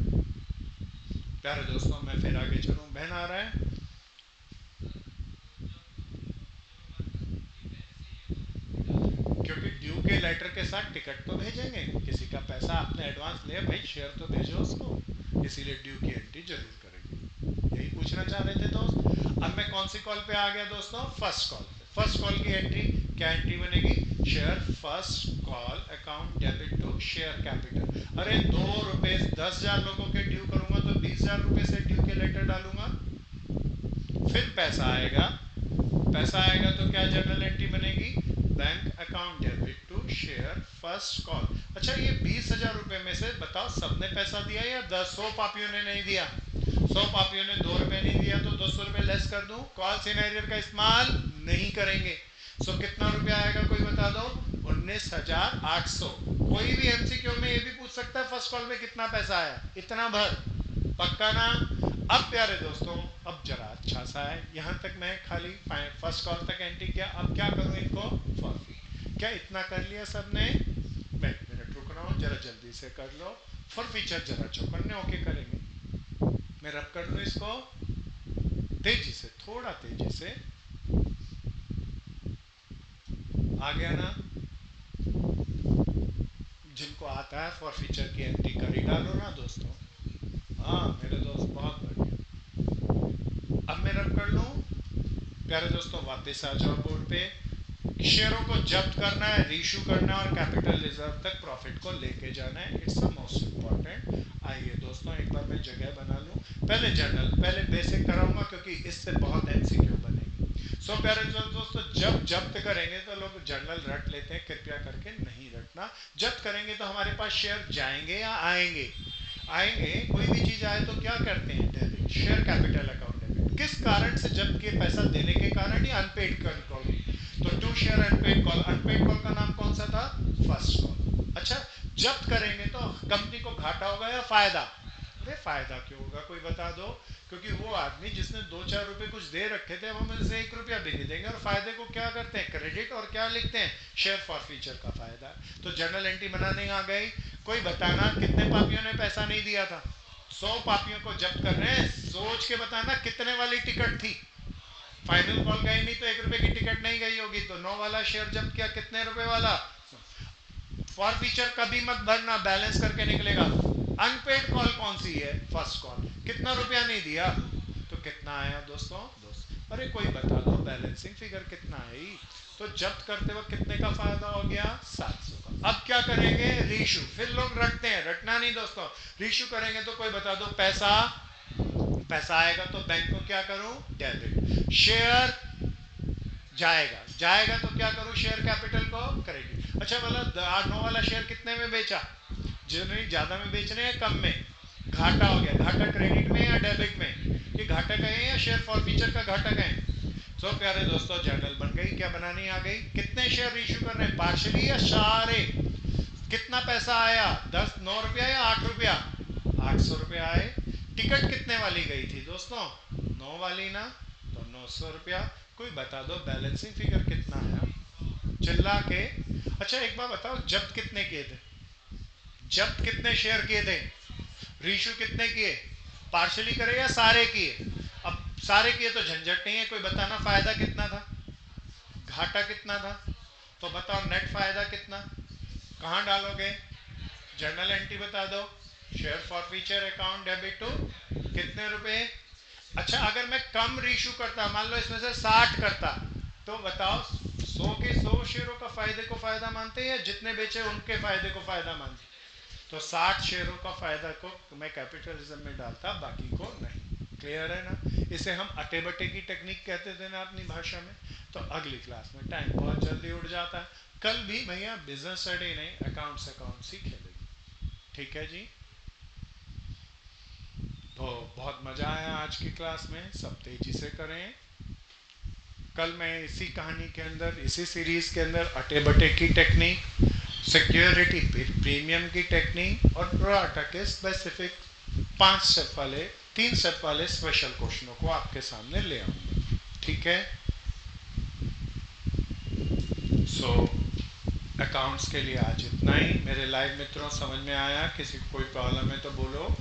प्यारे दोस्तों मैं फिर आगे चलूं, बहन आ रहा है? क्योंकि ड्यू के लेटर के साथ टिकट तो भेजेंगे, किसी का पैसा आपने एडवांस लिया भाई, शेयर तो भेजो उसको, इसीलिए ड्यू की एंट्री जरूर करेंगे। यही पूछना चाह रहे थे दोस्त। अब मैं कौन सी कॉल पे आ गया दोस्तों? फर्स्ट कॉल पे। फर्स्ट कॉल की एंट्री क्या एंट्री बनेगी? Share first call account debit to share capital. अरे 2 रुपए 10,000 लोगों के ड्यू करूंगा तो 20,000 रुपए से ड्यू के लेटर डालूंगा। फिर पैसा आएगा, पैसा आएगा तो क्या जर्नल एंट्री बनेगी? Bank account debit to share first call. अच्छा ये 20,000 रुपए में से बताओ सबने पैसा दिया या 100 पापियों ने नहीं दिया? 100 पापियों ने 2 रुपए नहीं दिया, तो 200 रुपए लेस कर दूं। कॉल सिनेरियो का इस्तेमाल नहीं करेंगे। सो कितना रुपया आएगा कोई बता दो? 19,800। कोई भी एमसीक्यू में ये भी पूछ सकता है फर्स्ट कॉल में कितना पैसा आया, इतना भर। पक्का ना? अब प्यारे दोस्तों अब जरा अच्छा सा है, यहाँ तक मैं खाली फर्स्ट कॉल तक एंट्री किया। अब क्या करूँ इनको? फॉरफीट। क्या इतना कर लिया सबने? मैं 1 मिनट रुक रहा हूँ, जरा जल्दी से कर लो। फॉर फीचर जरा चौकन्ने होके करेंगे। मैं रब कर दूँ इसको तेजी से, थोड़ा तेजी से। आ गया ना? जिनको आता है फॉर फीचर की एंट्री कर ही डालो ना दोस्तों। हाँ मेरे दोस्त बहुत बढ़िया। अब मैं रब कर लूँ। प्यारे दोस्तों वापस आ जाओ बोर्ड पे। शेयरों को जब्त करना है, रीशू करना है और कैपिटल रिजर्व तक प्रॉफिट को लेके जाना है। It's the most important. आइए दोस्तों एक बार मैं जगह बना लूँ। पहले जर्नल, पहले बेसिक कराऊंगा क्योंकि इससे बहुत एमसीक्यू बनेगी। सो प्यारे दोस्तों जब जब्त करेंगे तो लोग जर्नल रट लेते हैं, कृपया करके नहीं रटना। जब्त करेंगे तो हमारे पास शेयर जाएंगे या आएंगे? आएंगे। कोई भी चीज आए तो क्या करते हैं? Debit, share capital account debit. किस कारण से? जब्त के पैसा देने के कारण या अनपेड कॉल? तो to share unpaid call. Unpaid call का नाम कौन सा था? First call. अच्छा जब्त करेंगे तो कंपनी को घाटा होगा या फायदा? अरे फायदा क्यों होगा कोई बता दो? क्योंकि वो आदमी जिसने 2-4 रुपए कुछ दे रखे थे वो मुझे से 1 रुपया भी नहीं देंगे, और फायदे को क्या करते हैं? क्रेडिट। और क्या लिखते हैं? शेयर फॉर फीचर का फायदा। तो जर्नल एंट्री बनाने आ गई। कोई बताना कितने पापियों ने पैसा नहीं दिया था? 100 पापियों को जब्त कर रहे हैं। सोच के बताना कितने वाली टिकट थी? फाइनल कॉल गई नहीं तो 1 रुपए की टिकट नहीं गई होगी, तो 9 वाला शेयर जब्त किया, कितने रुपए वाला? फॉर फीचर कभी मत भरना, बैलेंस करके निकलेगा। अनपेड कॉल कौन सी है? First call. कितना रुपया नहीं दिया, तो कितना आया दोस्तों? अरे कोई बता दो बैलेंसिंग फिगर कितना है? तो जब्त करते वक्त कितने का फायदा हो गया? 700 का। अब क्या करेंगे? रीशू। फिर लोग रटते हैं, रटना नहीं दोस्तों। रीशू करेंगे तो कोई बता दो पैसा, पैसा आएगा तो बैंक को क्या करूं? डेबिट। शेयर जाएगा, जाएगा तो क्या करूं? शेयर कैपिटल को क्रेडिट। अच्छा बोला 9 वाला शेयर कितने में बेचा? जिन्होंने ज्यादा में बेचने हैं कम में? घाटा हो गया। घाटा क्रेडिट में या डेबिट में? कि घाटा गए या शेयर फॉर फीचर का घाटा गए? सो प्यारे दोस्तों जर्नल बन गई। क्या बनानी आ गई? कितने शेयर इशू कर रहे हैं, पार्शली या सारे? कितना पैसा आया? 9 रुपया या 8 रुपया? 800 रुपया आए। टिकट कितने वाली गई थी दोस्तों? 9 वाली ना, तो 900 रुपया। कोई बता दो बैलेंसिंग फिगर कितना है? चिल्ला के। अच्छा एक बार बताओ जब्त कितने किए थे? जब्त कितने शेयर किए थे? रीशू कितने किए? पार्शली करे या सारे किए? अब सारे किए तो झंझट नहीं है। कोई बताना फायदा कितना था, घाटा कितना था? तो बताओ नेट फायदा कितना? कहां डालोगे? जर्नल एंट्री बता दो। Share forfeiture account debit to कितने रुपए? अच्छा अगर मैं कम रीशू करता, मान लो इसमें से 60 करता, तो बताओ 100 के 100 शेयरों का फायदे को फायदा मानते हैं या जितने बेचे उनके फायदे को फायदा मानते? तो 60 शेयरों का फायदा को मैं कैपिटलिज्म में डालता, बाकी को नहीं। क्लियर है ना? इसे हम अटे बटे की टेक्निक कहते थे ना अपनी भाषा में। तो अगली क्लास में टाइम बहुत जल्दी उड़ जाता है। कल भी भैया बिजनेस स्टडी नहीं, अकाउंट्स ही खेलेगी। ठीक है जी। तो बहुत मजा आया आज की क्लास में, सब तेजी से करें। कल मैं इसी कहानी के अंदर, इसी सीरीज के अंदर अटे बटे की टेक्निक, सिक्योरिटी प्रीमियम की टेक्निक और प्रोराटा के स्पेसिफिक 5 स्टेप वाले, 3 स्टेप वाले स्पेशल क्वेश्चनों को आपके सामने ले आऊंगा। ठीक है। सो अकाउंट्स के लिए आज इतना ही। मेरे लाइव मित्रों, समझ में आया? किसी को कोई प्रॉब्लम है तो बोलो।